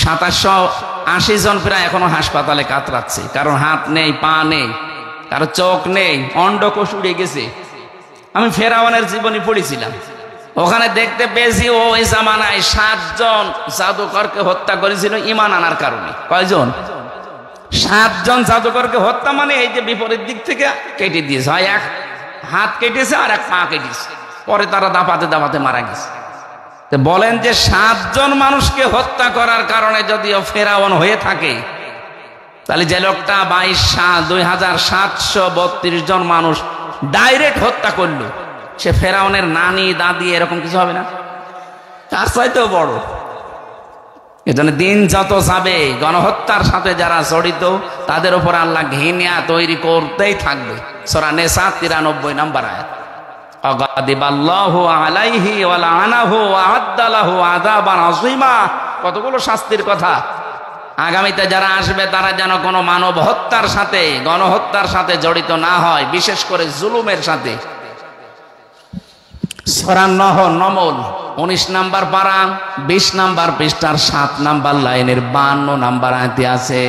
A: 2780 জন প্রায় এখনো হাসপাতালে কাতরাচ্ছে, কারণ হাত নেই, পা নেই, কারো চোখ নেই, অন্ডকোষ উড়ে গেছে। আমি ফেরাউনের জীবনী পড়েছিলাম, ওখানে দেখতে পেয়েছি ওই জামানায় 7 জন জাদুকরকে হত্যা করেছিল ঈমান আনার কারণে। কয়জন? 7 জন জাদুকরকে হত্যা, মানে এই যে বিপরীত দিক থেকে কেটে দিয়েছে, হয় এক হাত কেটেছে আর এক পা কেটেছে, পরে তারা দাপাতে দাপাতে মারা গেছে। তো বলেন যে 7 জন মানুষকে হত্যা করার কারণে যদিও ফেরাউন হয়ে থাকে, তাহলে যে লোকটা 2732 জন মানুষ ডাইরেক্ট হত্যা করলো, সে ফেরাউনের নানি দাদি এরকম কিছু হবে না? তার চাইতেও বড়। এজন্য দিন যত যাবে গণহত্যার সাথে যারা জড়িত তাদের উপর আল্লাহ ঘৃণা তৈরি করতেই থাকবে। সূরা নিসা 93 নম্বর আয়াত। আগাদিবাল্লাহু আলাইহি ওয়া লাআনাহু ওয়া আ'আদ্দা লাহু আযাবান আযীমা। কতগুলো শাস্তির কথা। আগামীতে যারা আসবে তারা যেন কোনো মানব হত্যার সাথে, গণহত্যার সাথে জড়িত না হয়, বিশেষ করে জুলুমের সাথে। সূরা নমল 19 নাম্বার পারা 20 নাম্বার পৃষ্ঠার 7 নাম্বার লাইনের 52 নাম্বার আয়াতে আছে,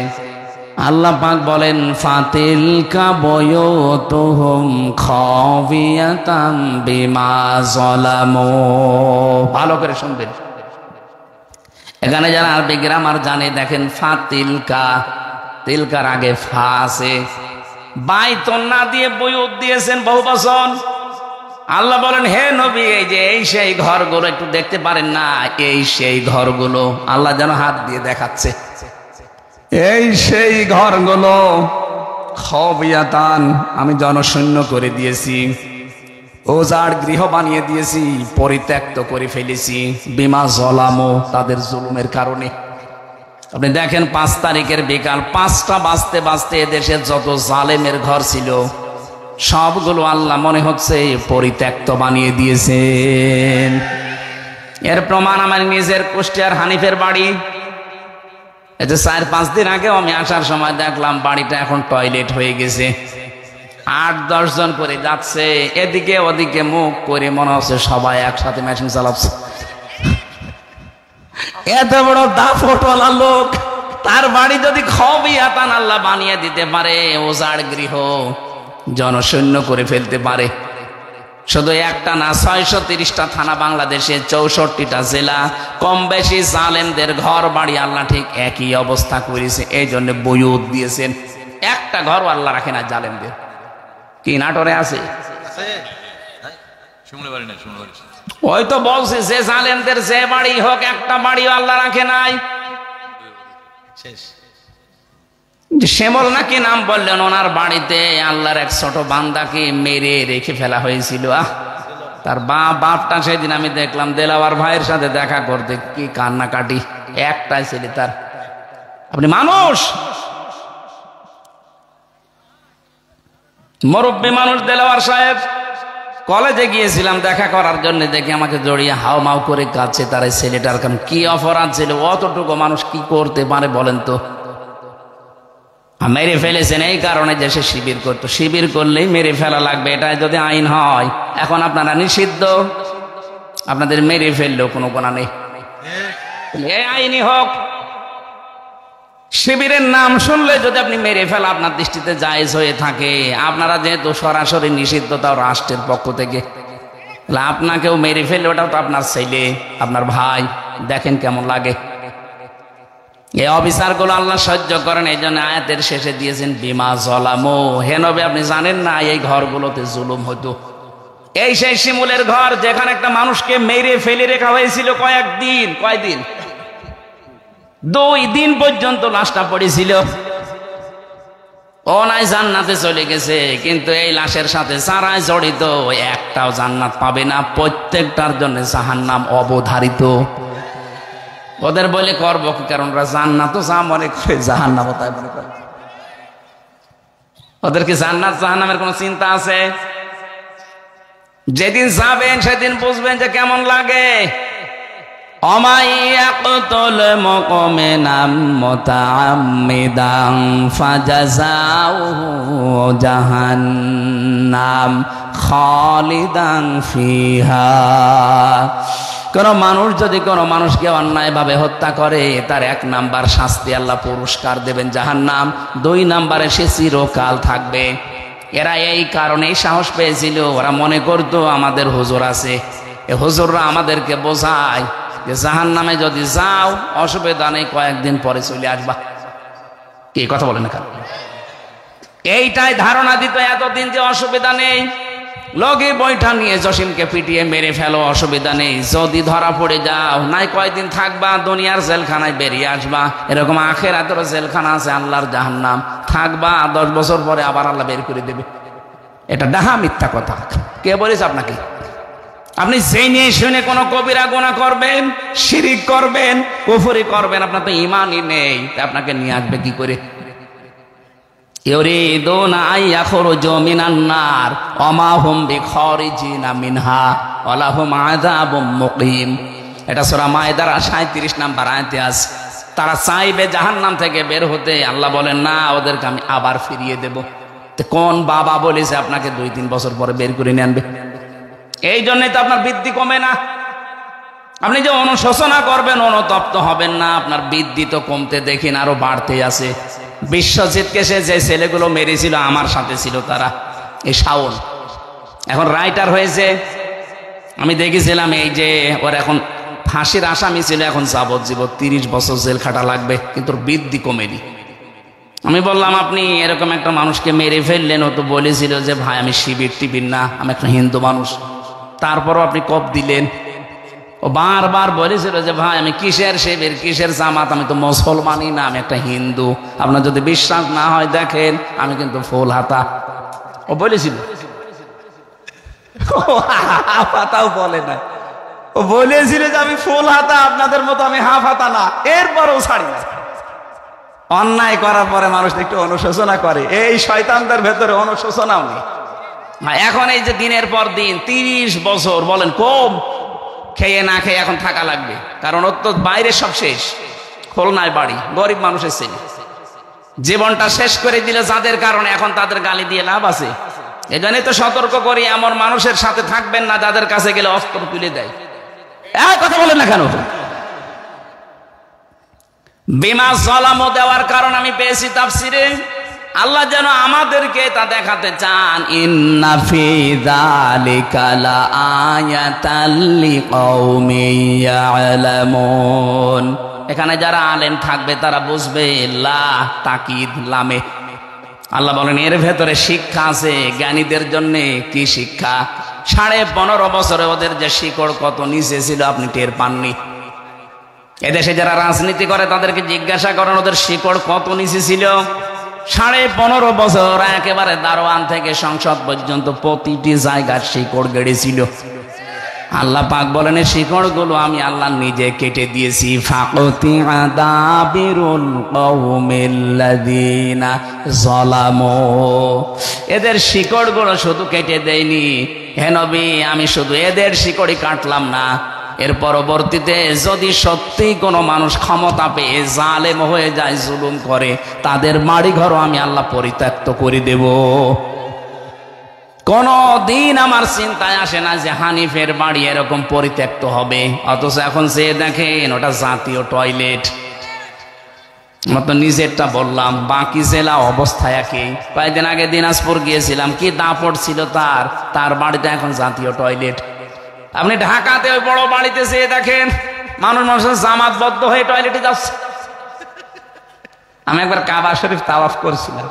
A: আল্লাহ পাক বলেন ফাতিলকা বুয়ুতুহুম খাবিয়াতাম বিমা যালামু। ভালো করে শুনবেন, এখানে যারা আরবি গ্রামার জানে দেখেন, ফাতিলকা, তিলকার আগে ফা আছে, বাইতুন না দিয়ে বুয়ুত দিয়েছেন বহুবচন। আল্লাহ বলেন হে নবী, এই যে এই সেই ঘরগুলো একটু দেখতে পারেন না, এই সেই ঘরগুলো। আল্লাহ যেন হাত দিয়ে দেখাচ্ছে, এই সেই ঘরগুলো খাবিয়াতান, আমি জনশূন্য করে দিয়েছি, ওজাড় গৃহ বানিয়ে দিয়েছি, পরিত্যক্ত করে ফেলেছি, বিমা যালামু, তাদের জুলুমের কারণে। আপনি দেখেন 5 তারিখের বিকাল 5টা বাজতে বাজতে এদেশে যত জালেমের ঘর ছিল সবগুলো আল্লাহ মনে হচ্ছে পরিত্যক্ত বানিয়ে দিয়েছেন। এর প্রমাণ আমার নিজের কুষ্টিয়ার হানিফের বাড়ি। এই যে 4-5 দিন আগেও আমি আসার সময় দেখলাম বাড়িটা এখন টয়লেট হয়ে গেছে। 8-10 জন করে যাচ্ছে, এদিকে ওদিকে মুখ করে, মনে হচ্ছে সবাই একসাথে মেশিন চালাচ্ছে। এত বড় দাফটওয়ালা লোক, তার বাড়ি যদি খাবিয়াতান আল্লাহ বানিয়ে দিতে পারে, ওজাড় গৃহ জনশূন্য করে ফেলতে পারে। শুধু একটা না, 630টা থানা বাংলাদেশে, 64টা জেলা, কম বেশি জালেমদের ঘর বাড়ি আল্লাহ ঠিক একই অবস্থা করেছে। এই জন্য বুয়ুত দিয়েছেন, একটা ঘর আল্লাহ রাখে না জালেমদের। কি নাটোরে আছে? ওই তো বলছি, যে জালেমদের যে বাড়ি হোক, একটা বাড়িও আল্লাহ রাখে নাই। শ্যামল নাকি নাম বললেন, ওনার বাড়িতে আল্লাহর এক ছোট বান্দাকে মেরে রেখে ফেলা হয়েছিল। তার বাপটা সেদিন আমি দেখলাম দেলাওয়ার ভাইয়ের সাথে দেখা করতে, কি কান্নাকাটি, একটাই ছেলে তার। আপনি মানুষ, মুরব্বী মানুষ দেলাওয়ার সাহেব, কলেজে গিয়েছিলাম দেখা করার জন্য, দেখি আমাকে জড়িয়ে হাও মাও করে কাঁদছে। তার এই ছেলেটার কারণ কি অপরাধ ছিল, অতটুকু মানুষ কি করতে পারে বলেন তো? মেরে ফেলেছেন এই কারণে যে সে শিবির করতো, শিবির করলেই মেরে ফেলা লাগবে, এটা যদি আইন হয়। এখন আপনারা নিষিদ্ধ, আপনাদের মেরে ফেললেও কোনো গুনাহ নেই, এই আইনই হোক। শিবিরের নাম শুনলে যদি আপনি মেরে ফেলা আপনার দৃষ্টিতে জায়েজ হয়ে থাকে, আপনারা যেহেতু সরাসরি নিষিদ্ধ, তাও রাষ্ট্রের পক্ষ থেকে, আপনাকেও মেরে ফেললে ওটাও তো আপনার ছেলে, আপনার ভাই, দেখেন কেমন লাগে। এই অবিচারগুলো আল্লাহ সহ্য করেন, এই জন্য আয়াতের শেষে দিয়েছেন বিমা যালামু। হে নবী, আপনি জানেন না এই ঘরগুলোতে জুলুম হতো। এই সেই শিমুলের ঘর, যেখানে একটা মানুষকে মেরে ফেলে রেখা হয়েছিল কয়েকদিন, কয়দিন, 2 দিন পর্যন্ত লাশটা পড়েছিল। ও নাই জান্নাতে চলে গেছে, কিন্তু এই লাশের সাথে যারা জড়িত একটাও জান্নাত পাবে না, প্রত্যেকটার জন্য জাহান্নাম অবধারিত। ওদের বলে করবো কি, কারণ ওরা জান্নাত তো যা মনে করে জাহান্নামও তাই মনে করে। ওদের কি জান্নাত জাহান্নামের কোনো চিন্তা আছে? যেদিন যাবেন সেদিন বুঝবেন যে কেমন লাগে। অমাইয়াকুল মুমিনাম মুতাআম্মিদান ফাজাযাউহু জাহান্নাম খালিদান ফিহা। কোন মানুষ যদি কোন মানুষকে অন্যায়ভাবে হত্যা করে, তার 1 নাম্বার শাস্তি আল্লাহ পুরস্কার দেবেন জাহান্নাম, 2 নাম্বারে সে চিরকাল থাকবে। এরা এই কারণেই সাহস পেয়েছিল, ওরা মনে করতো আমাদের হুজুর আছে, এই হুজুররা আমাদেরকে বোঝায় যে জাহান্নামে যদি যাও অসুবিধা নেই, কয়েকদিন পরে চলে আসবা। কি কথা বলেন না? এইটাই ধারণা দিত এতদিন যে অসুবিধা নেই, লগে বৈঠা নিয়ে জসিমকে পিটিয়ে মেরে ফেলো, অসুবিধা নেই, যদি ধরা পড়ে যাও নাই কয়দিন থাকবা, দুনিয়ার জেলখানায় বেরিয়ে আসবা। এরকম আখিরাতের জেলখানা আছে, আল্লাহর জাহান্নাম, থাকবা 10 বছর পরে আবার আল্লাহ বের করে দেবে। এটা ডাহা মিথ্যা কথা। কে বলেছে আপনাকে? আপনি জেনে শুনে কোনো কবিরা গুনাহ করবেন, শিরিক করবেন, কুফরি করবেন, আপনার তো ঈমানই নেই, আপনাকে নিয়ে আসবে কি করে? ইউরিদুনা আইয়াখরুজু মিনান নার ওয়া মা হুম বিখারিজিনা মিনহা ওয়া লাহুম আযাবুম মুকিম। এটা সূরা মায়েদার 37 নম্বর আয়াতে আছে। তারা চাইবে জাহান্নাম থেকে বের হতে, আল্লাহ বলেন না, ওদেরকে আমি আবার ফিরিয়ে দেব। তো কোন বাবা বলেছে আপনাকে 2-3 বছর পরে বের করে নিয়ে আনবে? এই জন্যই তো আপনার বৃদ্ধি কমে না। আপনি যে অনুশোচনা করবেন, অনুতপ্ত হবেন না, আপনার বৃদ্ধি তো কমতে দেখেন আরো বাড়তে আছে। বিশ্বজিৎকে সে যে ছেলেগুলো মেরেছিল আমার সাথে ছিল তারা, এই শাওন এখন রাইটার হয়েছে। আমি দেখেছিলাম এই যে ওর এখন ফাঁসির আসামি ছিল, এখন যাবজ্জীবন 30 বছর জেল খাটা লাগবে, কিন্তু বৃদ্ধি কমেনি। আমি বললাম আপনি এরকম একটা মানুষকে মেরে ফেললেন, ও তো বলেছিল যে ভাই আমি শিবির টিবির না, আমি একটা হিন্দু মানুষ, তারপরও আপনি কপ দিলেন। ও বারবার বলেছিল যে ভাই আমি কিসের শিবির, কিসের জামাত, আমি তো মুসলমানই না, আমি একটা হিন্দু। আপনার যদি বিশ্বাস না হয় দেখেন, আমি কিন্তু ফুল হাতা। ও বলেছিল, হাফ হাতাও বলে না, ও বলেছিল যে আমি ফুল হাতা, আপনাদের মতো আমি হাফ হাতা না, এরপরও ছাড়ি না। অন্যায় করার পরে মানুষ একটু অনুশোচনা করে, এই শয়তানদের ভেতরে অনুশোচনাও নেই। এখন এই যে দিনের পর দিন 30 বছর বলেন কম, খেয়ে না খেয়ে এখন থাকা লাগবে, কারণ ওর তো বাইরে সব শেষ। খুলনায় বাড়ি, গরিব মানুষের ছেলে, জীবনটা শেষ করে দিলে যাদের কারণে এখন তাদের গালি দিয়ে লাভ আছে। এই জন্যই তো সতর্ক করি, এমন মানুষের সাথে থাকবেন না যাদের কাছে গেলে অস্ত্র তুলে দেয়। কথা বলেন না কেন? বিমা যালামু দেওয়ার কারণ আমি পেয়েছি তাফসিরে, আল্লাহ যেন আমাদেরকে তা দেখাতে চান। ইন্না ফি যালিকা লাআয়াতাল লিকাউমিন ইয়ালামুন। এখানে যারা আলেম থাকবে তারা বুঝবে, লা তাকিদ লামে আল্লাহ বলেন এর ভেতরে শিক্ষা আছে জ্ঞানীদের জন্য। কি শিক্ষা? 15.5 বছরে ওদের যে শিকড় কত নিচে ছিল আপনি টের পাননি। এদেশে যারা রাজনীতি করে তাদেরকে জিজ্ঞাসা করেন ওদের শিকড় কত নিচে ছিল। 15.5 বছর একেবারে দারোয়ান থেকে সংসদ পর্যন্ত প্রতিটি জায়গার শিকড় গেড়েছিল। আল্লাহ পাক বলেন এই শিকড়গুলো আমি আল্লাহ নিজে কেটে দিয়েছি। ফাকতিআ দাবিরুল কওমিল্লাযিনা যালামু। এদের শিকড়গুলো শুধু কেটে দেয়নি হে নবী, আমি শুধু এদের শিকড়ই কাটলাম না, এর পরবর্তীতে যদি সত্যি কোনো মানুষ ক্ষমতা পেয়ে জালেম হয়ে যায়, জুলুম করে, তাদের বাড়ি ঘরও আমি আল্লাহ পরিত্যক্ত করে দেব। কোন দিন আমার চিন্তায় আসে না যে হানিফের বাড়ি এরকম পরিত্যক্ত হবে, অথচ এখন সে দেখেন ওটা জাতীয় টয়লেট। আমার তো নিজেরটা বললাম, বাকি জেলা অবস্থা একই। কয়েকদিন আগে দিনাজপুর গিয়েছিলাম, কি দাপট ছিল তার বাড়িতে এখন জাতীয় টয়লেট। আপনি ঢাকাতে ওই বড় বাড়িতে যেয়ে দেখেন মানুষের জামাতবদ্ধ হয়ে টয়লেটে যাচ্ছে। আমি একবার কাবা শরীফ তাওয়াফ করছিলাম,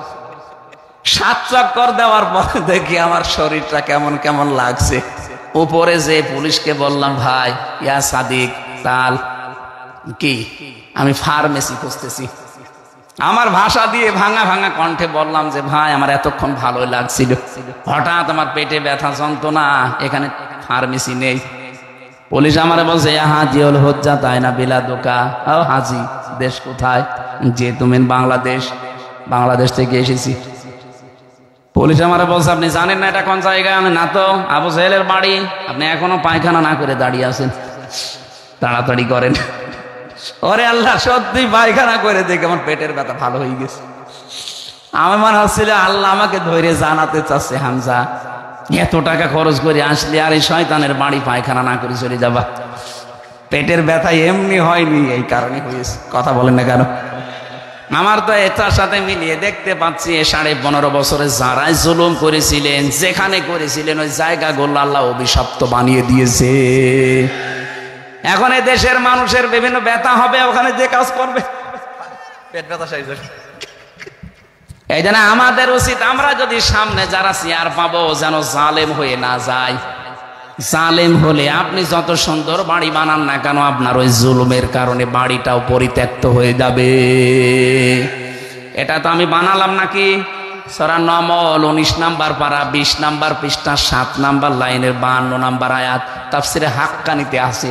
A: 7 চক্কর দেওয়ার পরে দেখি আমার শরীরটা কেমন কেমন লাগছে। উপরে যে পুলিশকে বললাম, ভাই ইয়া সাদিক তাল কি, আমি ফার্মেসি খুঁজতেছি। আমার ভাষা দিয়ে ভাঙা ভাঙা কণ্ঠে বললাম যে ভাই আমার এতক্ষণ ভালোই লাগছিল, হঠাৎ আমার পেটে ব্যথা যন্ত্রণা, এখানে ফার্মেসি নেই। পুলিশ আমারে বলছে হাজি হল হজ্জা তাই না বিলা দোকা। ও হাজি, দেশ কোথায়? যে তুমি বাংলাদেশ থেকে এসেছি। পুলিশ আমারে বলছে আপনি জানেন না এটা কোন জায়গা? আমি না তো। আবু জাহেলের বাড়ি। আপনি এখনো পায়খানা না করে দাঁড়িয়ে আছেন, তাড়াতাড়ি করেন। ওরে আল্লাহ, সত্যি পায়খানা করে দেখে আমার পেটের ব্যথা ভালো হয়ে গেছে। আমার মনে হচ্ছিল আল্লাহ আমাকে ধরে জানাতে চাচ্ছে, হামজা এত টাকা খরচ করে আসলে আর এই শয়তানের বাড়ি পায়খানা না করে চলে যাবা। পেটের ব্যথা এমনি হয়নি, এই কারণে হয়েছে। কথা বলেন না কেন? আমার তো এটার সাথে মিলিয়ে দেখতে পাচ্ছি 15.5 বছরে যারাই জুলুম করেছিলেন, যেখানে করেছিলেন, ওই জায়গাগুলো আল্লাহ অভিশপ্ত বানিয়ে দিয়েছে। এখন এই দেশের মানুষের বিভিন্ন ব্যথা হবে, ওখানে যে কাজ করবে পেট ব্যথা সাইজ। এই জন্য আমাদের উচিত, আমরা যদি সামনে যারা চেয়ার পাবো যেন জালেম হয়ে না যায়। জালেম হলে আপনি যত সুন্দর বাড়ি বানান না কেন, আপনার ওই জুলুমের কারণে বাড়িটাও পরিত্যক্ত হয়ে যাবে। এটা তো আমি বানালাম নাকি? সূরা নমল 19 নাম্বার পারা 20 নাম্বার পৃষ্ঠা 7 নাম্বার লাইনের 52 নাম্বার আয়াত তাফসিরে হাক্কানিতে আছে।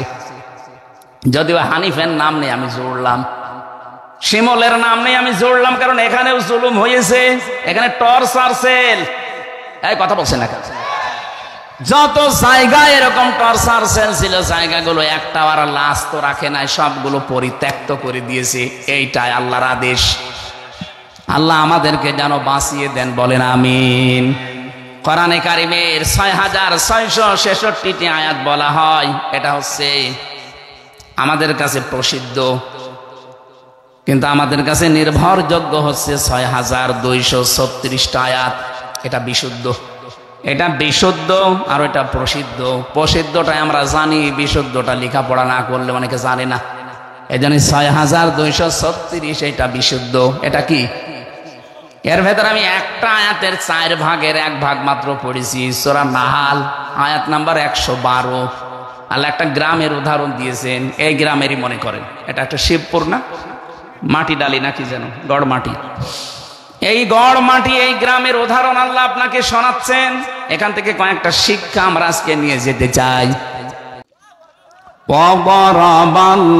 A: যদিও হানিফের নাম নেই, আমি জোড়লাম। শিমলের নাম নেই, আমি জোড়লাম, কারণ এখানেও জুলুম হয়েছে। এখানে টর্চার সেল, এই কথা বলছে না, যত জায়গায় এরকম টর্চার সেল ছিল, জায়গাগুলো একটা আর লাশ তো রাখে নাই, সবগুলো পরিত্যক্ত করে দিয়েছে। এইটাই আল্লাহর আদেশ। আল্লাহ আমাদেরকে যেন বাঁচিয়ে দেন, বলেন আমিন। কোরআনে কারিমের 6666টি আয়াত বলা হয়, এটা হচ্ছে আমাদের কাছে প্রসিদ্ধ, কিন্তু আমাদের কাছে নির্ভরযোগ্য হচ্ছে 6236টা আয়াত। এটা বিশুদ্ধ, এটা বিশুদ্ধ, আর এটা প্রসিদ্ধ। প্রসিদ্ধটাই আমরা জানি, বিশুদ্ধটা লেখাপড়া না করলে অনেকে জানে না। এই জন্য 6236 এটা বিশুদ্ধ। এটা কি? এর ভেতরে আমি একটা আয়াতের 4 ভাগের 1 ভাগ মাত্র পড়েছি। সূরা নাহাল আয়াত নাম্বার 112। আল্লাহ একটা গ্রামের উদাহরণ দিয়েছেন, এই গ্রামেরই মনে করেন এটা একটা শিবপুর না, মাটি ডালি নাকি যেন, গড় মাটি। এই গড় মাটি, এই গ্রামের উদাহরণ আল্লাহ আপনাকে শোনাচ্ছেন। এখান থেকে কয়েকটা শিক্ষা আমরা আজকে নিয়ে যেতে চাই।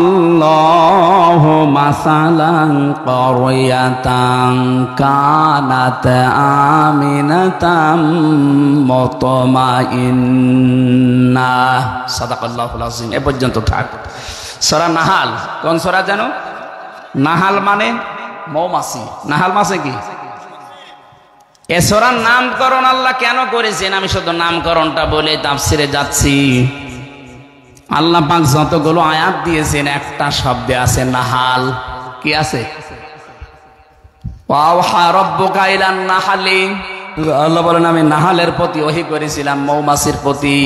A: ওয়ারাবাল্লাহু মাসালান ক্বরিয়াতান কানাত আমিনাতাম মুতমাইন্না। সাদাকাল্লাহুল আযীম। এ পর্যন্ত থাক। সূরা নাহাল, কোন সূরা জানো? নাহাল মানে মৌমাছি। নাহাল মাছে কি? এ সূরার নামকরণ আল্লাহ কেন করেছেন? আমি শুধু নামকরণটা বলে তাফসিরে যাচ্ছি। আল্লাহ পাক যতগুলো আয়াত দিয়েছেন, একটা শব্দে আছে নাহাল। কি আছে? ওয়াহা রাব্বুকা ইলান নাহালি। আল্লাহ বলেন আমি নাহালের প্রতি ওহী করেছিলাম, মৌমাছির প্রতি।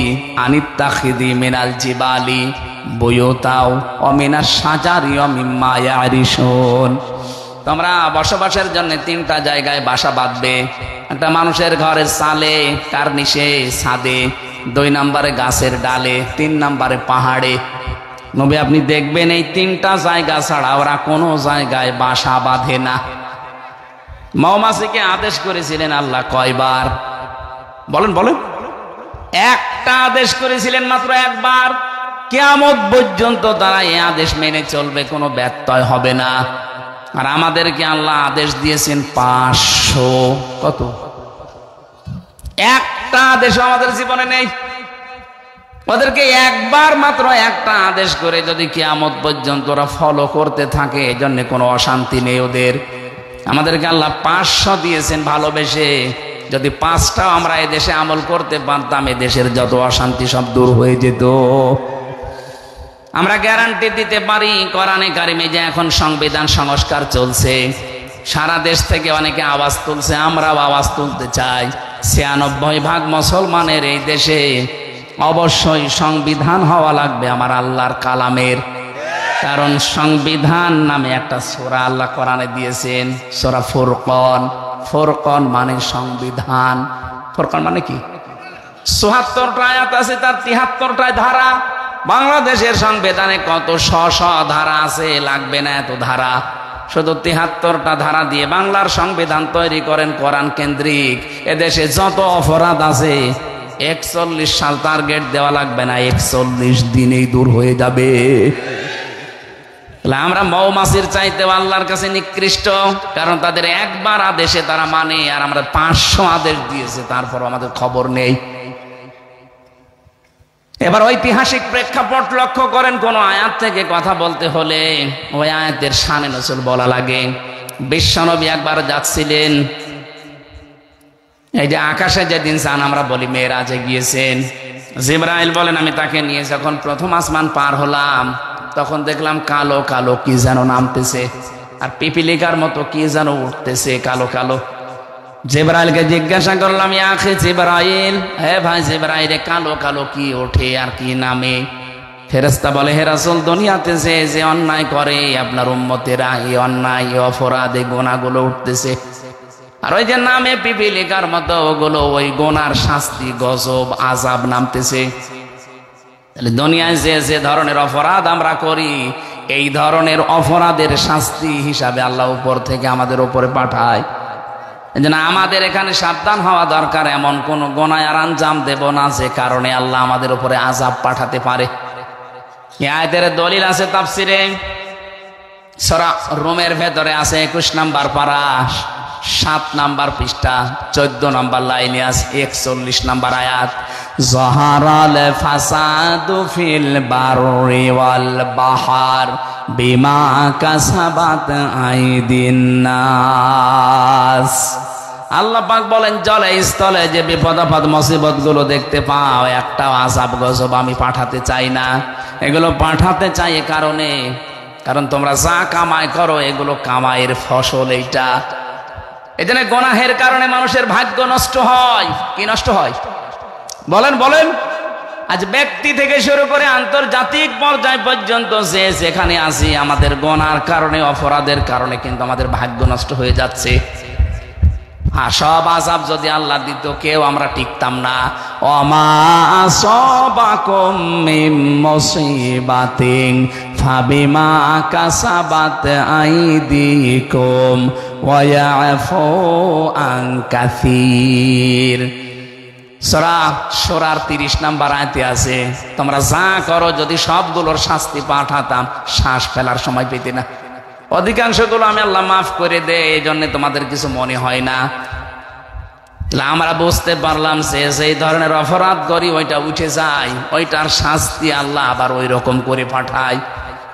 A: আনিত্তাখিদি মিনাল জিবালি বুয়ুতাও ওয়া মিনাশ শাজারি ওয়া মিম্মা ইয়ারিশুন। তোমরা বসবাসের জন্য 3টা জায়গায় বাসা বাঁধবে। একটা মানুষের ঘরের চালে, কার্নিশে, ছাদে, 2 নম্বরে গাছের ডালে, 3 নম্বরে পাহাড়ে। নবী আপনি দেখবেন এই 3টা জায়গা ছাড়া ওরা কোনো জায়গায় বাসা বাঁধে না। মৌমাছিকে আদেশ করেছিলেন আল্লাহ কয়বার? বলেন বলেন। একটা আদেশ করেছিলেন মাত্র একবার। কিয়ামত পর্যন্ত তারা এই আদেশ মেনে চলবে, কোনো ব্যত্যয় হবে না। আর আমাদেরকে আল্লাহ আদেশ দিয়েছেন 500। কত? একটা আদেশ আমাদের জীবনে নেই। ওদেরকে একবার মাত্র একটা আদেশ করে যদি কিয়ামত পর্যন্ত ওরা ফলো করতে থাকে, এই জন্য কোনো অশান্তি নেই ওদের। আমাদেরকে আল্লাহ 500 দিয়েছেন ভালোবেসে। যদি 5টাও আমরা এদেশে আমল করতে পারতাম, এদেশের যত অশান্তি সব দূর হয়ে যেত। আমরা গ্যারান্টি দিতে পারি, কোরআনে কারিমে যে এখন সংবিধান সংস্কার চলছে, সারা দেশ থেকে অনেকে আওয়াজ তুলছে, আমরাও আওয়াজ তুলতে চাই। 96% মুসলমানের এই দেশে অবশ্যই সংবিধান হওয়া লাগবে আমার আল্লাহর কালামের। কারণ সংবিধান নামে একটা সূরা আল্লাহ কোরআনে দিয়েছেন, সূরা ফুরকান। ফুরকান মানে সংবিধান। ফুরকান মানে কি? ৭৪টা আয়াত আছে, তার ৭৩টায় ধারা। বাংলাদেশের সংবিধানে কত শ ধারা আছে, লাগবে না এত ধারা। শুধু ৭৩টা ধারা দিয়ে বাংলার সংবিধান তৈরি করেন কোরআন কেন্দ্রিক। এদেশে যত অপরাধ আছে 41 সাল টার্গেট দেওয়া লাগবে না, 41 দিনেই দূর হয়ে যাবে। আমরা মৌমাছির চাইতেও আল্লাহর কাছে নিকৃষ্ট, কারণ তাদের একবার আদেশে তারা মানে, আর আমরা 500 আদেশ দিয়েছে তারপর আমাদের খবর নেই। এবার ঐতিহাসিক প্রেক্ষাপট লক্ষ্য করেন, কোন আয়াত থেকে কথা বলতে হলে ওই আয়াতের শানে নজুল বলা লাগে। বিশ্বনবী একবার যাচ্ছিলেন, এই যে আকাশে যেদিন চান আমরা বলি মেরাজে গিয়েছেন, জিবরাইল বলেন আমি তাকে নিয়ে যখন প্রথম আসমান পার হলাম তখন দেখলাম কালো কালো কি যেন নামতেছে, আর পিপিলিকার মতো কি যেন উঠতেছে কালো কালো। জিবরাইলকে জিজ্ঞাসা করলাম, ইয়া আখি জিবরাইল, হে ভাই জিবরাইল, কালো কালো কি ওঠে আর কি নামে? ফেরেশতা বলে, হে রাসূল, দুনিয়াতে যে অন্যায় করে আপনার উম্মতেরা, এই অন্যায় এই অপরাধ এই গুনাহগুলো উঠতেছে, আর ওই যে নামে পিপিলিকার মতো ওগুলো ওই গুনার শাস্তি গজব আযাব নামতেছে। তাহলে দুনিয়ায় যে ধরনের অপরাধ আমরা করি, এই ধরনের অপরাধের শাস্তি হিসাবে আল্লাহ উপর থেকে আমাদের উপরে পাঠায়। এজন্য আমাদের এখানে সাবধান হওয়া দরকার, এমন কোন গুনাহ আর আঞ্জাম দেব না যে কারণে আল্লাহ আমাদের উপরে আযাব পাঠাতে পারে। এই আয়াতের দলিল আছে তাফসিরে, সূরা রুমের ভেতরে আছে 21 নাম্বার পারা 7 নাম্বার পৃষ্ঠা 14 নাম্বার লাইনে আছে 41 নাম্বার আয়াত, যাহারাল ফাসাদু ফিল বাররি ওয়াল বাহার বিমা কাসাবাত আইদিন নাস। আল্লাহ পাক বলেন, জলে স্থলে যে বিপদ আপদ মুসিবত গুলো দেখতে পাও, একটাও আযাব গজব আমি পাঠাতে চাই না। এগুলো পাঠাতে চাই এ কারণে, কারণ তোমরা যা কামাই করো এগুলো কামাইয়ের ফসল এইটা। এজন্য গুনাহের কারণে মানুষের ভাগ্য নষ্ট হয়। কি নষ্ট হয় বলেন বলেন? আজ ব্যক্তি থেকে শুরু করে আন্তর্জাতিক পর্যায় পর্যন্ত যে যেখানে আছি, আমাদের গুনার কারণে অপরাধের কারণে কিন্তু আমাদের ভাগ্য নষ্ট হয়ে যাচ্ছে। আর সব আযাব যদি আল্লাহ দিত কেউ আমরা টিকতাম না। ওমা আসাবাকুম মিন মুসিবাতিন ফাবিমা কাসাবাত আইদিকুম ওয়া ইয়াফু আন কাসীর। সূরা শূরার 30 নাম্বার আয়াতে আছে, তোমরা যা করো যদি সবগুলোর শাস্তি পাঠাতাম শ্বাস ফেলার সময় পেতে না। অধিকাংশগুলো আমি আল্লাহ মাফ করে দেয়, এই জন্য তোমাদের কিছু মনে হয় না। আমরা বুঝতে পারলাম যে সেই ধরনের অপরাধ করি ওইটা উঠে যায়, ওইটার শাস্তি আল্লাহ আবার ওই রকম করে পাঠায়।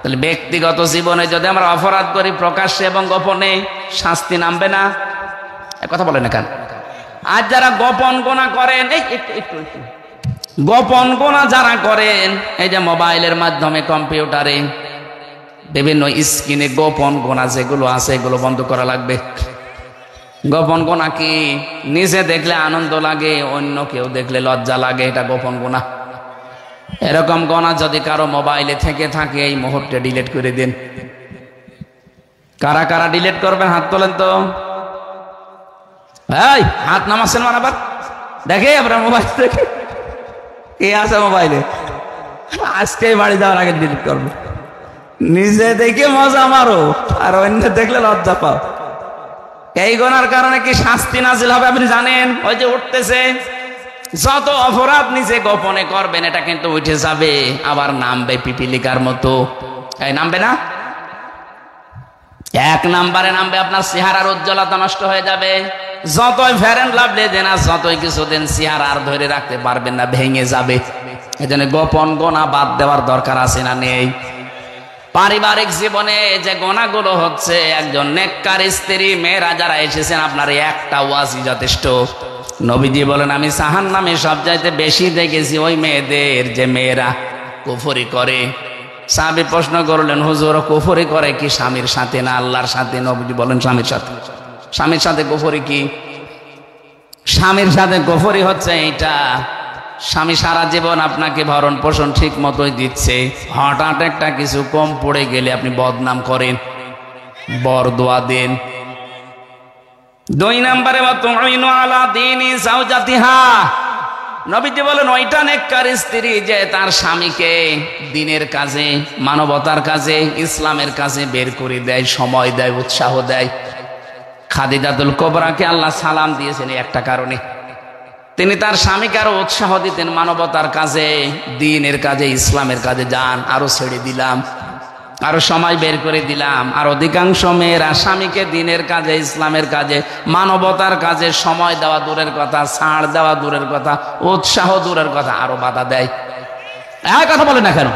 A: তাহলে ব্যক্তিগত জীবনে যদি আমরা অপরাধ করি প্রকাশ্যে এবং গোপনে, শাস্তি নামবে না? কথা বলে না কেন? আর যারা গোপন গুনাহ করেন, একটু গোপন গুনাহ যারা করেন, এই যে মোবাইলের মাধ্যমে কম্পিউটারে বিভিন্ন স্ক্রিনে গোপন গুনাহ যেগুলো আছে এগুলো বন্ধ করা লাগবে। গোপন গুনাহ কি? নিজে দেখলে আনন্দ লাগে, অন্য কেউ দেখলে লজ্জা লাগে, এটা গোপন গুনাহ। এরকম গুনাহ যদি কারো মোবাইলে থেকে থাকে এই মুহূর্তে ডিলিট করে দিন। কারা কারা ডিলিট করবেন হাত তোলেন তো। এই হাত নামাচ্ছেন মানে আবার দেখে আপনার মোবাইল থেকে কে আছে মোবাইলে, আজকে বাড়ি যাওয়ার আগে ডিলিট করবো। নিজে দেখে মজা মারো আর অন্য দেখলে লজ্জা পাও। এই গুনার কারণে কি শাস্তি নাজিল হবে আপনি জানেন? ওই যে উঠতেছে, যত অপরাধ নিজে গোপনে করবেন এটা কিন্তু উঠে যাবে, আবার নামবে পিপিলিকার মতো। এই নামবে না? 1 নম্বরে নামবে আপনার চেহারার উজ্জ্বলতা নষ্ট হয়ে যাবে। যতই ফেরেন লাভলে দেন, যতই কিছুদিন চেহারা আর ধরে রাখতে পারবেন না, ভেঙে যাবে। এজন্য গোপন গুনাহ বাদ দেওয়ার দরকার আছে না নেই? পারিবারিক জীবনে যে গুনাহগুলো হচ্ছে, একজন নেককার স্ত্রী মেয়েরা যারা এসেছেন আপনার একটা ওয়াজই যথেষ্ট। নবীজি বলেন, আমি জাহান্নামে সবচাইতে বেশি দেখেছি ওই মেয়েদের যে মেয়েরা কুফরি করে। সাহাবী প্রশ্ন করলেন, হুজুর কুফরি করে কি স্বামীর সাথে না আল্লাহর সাথে? নবীজি বলেন, স্বামীর সাথে। স্বামীর সাথে কুফরি কি? স্বামীর সাথে কুফরি হচ্ছে এইটা, স্বামী সারা জীবন আপনাকে ভরণ পোষণ ঠিক মতোই দিচ্ছে, হঠাৎ একটা কিছু কম পড়ে গেলে আপনি বদনাম করেন, বরদোয়া দেন। 2 নম্বরে ওয়াতুইনু আলা দীনি যাওজাতিহা। নবীজি বলেন, ওইটা নেককার স্ত্রী যে তার স্বামীকে দিনের কাজে, মানবতার কাজে, ইসলামের কাজে বের করে দেয়, সময় দেয়, উৎসাহ দেয়। খাদিজাতুল কুবরাকে আল্লাহ সালাম দিয়েছেন একটা কারণে, তিনি তার স্বামীকে আরো উৎসাহ দিতেন মানবতার কাজে, দ্বীনের কাজে, ইসলামের কাজে যান, আরো ছেড়ে দিলাম, আরো সময় বের করে দিলাম। আর অধিকাংশ মেয়েরা স্বামীকে দ্বীনের কাজে, ইসলামের কাজে, মানবতার কাজে সময় দেওয়া দূরের কথা, ছাড় দেওয়া দূরের কথা, উৎসাহ দূরের কথা, আরো বাধা দেয়। হ্যাঁ, কথা বলে না কেন?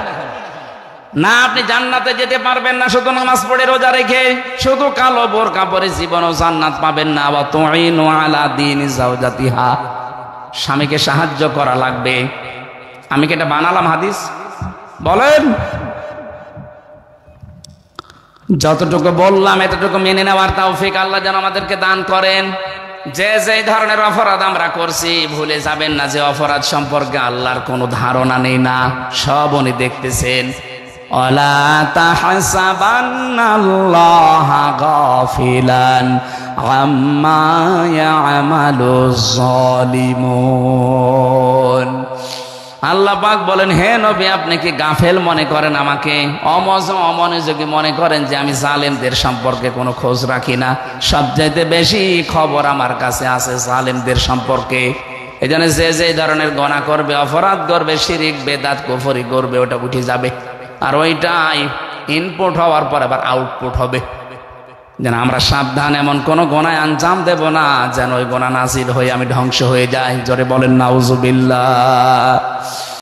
A: না, আপনি জান্নাতে যেতে পারবেন না শুধু নামাজ পড়ে রোজা রেখে, শুধু কালো বোরকা পরে জীবনও জান্নাত পাবেন না। ওয়া তুইনু আলা দীনি যাওজাতিহা, স্বামীকে সাহায্য করা লাগবে। আমি কি এটা বানালাম হাদিস? বলেন। যতটুকু বললাম এতটুকু মেনে নেওয়ার তৌফিক আল্লাহ যেন আমাদেরকে দান করেন। যে যে ধরনের অপরাধ আমরা করছি, ভুলে যাবেন না যে অপরাধ সম্পর্কে আল্লাহর কোনো ধারণা নেই, না, সব উনি দেখতেছেন। ওয়ালা তাহসাবান্নাল্লাহা গাফিলান আম্মা ইয়ামালুজ জালিমুন। আল্লাহ পাক বলেন, হে নবী, আপনি কি গাফেল মনে করেন আমাকে? অমনোযোগী মনে করেন যে আমি জালেমদের সম্পর্কে কোনো খোঁজ রাখি না? সবচাইতে বেশি খবর আমার কাছে আছে জালেমদের সম্পর্কে। এই জন্য যে যে ধরনের গুনাহ করবে, অপরাধ করবে, শিরিক বেদাত কুফরি করবে, ওটা উঠে যাবে। আর ওইটাই ইনপুট হওয়ার পর আবার আউটপুট হবে। যেন আমরা সাবধান, এমন কোন গুনায় আঞ্জাম দেব না যেন ওই গুনাহ নাযিল হয়ে আমি ধ্বংস হয়ে যাই। জোরে বলেন নাউজুবিল্লাহ।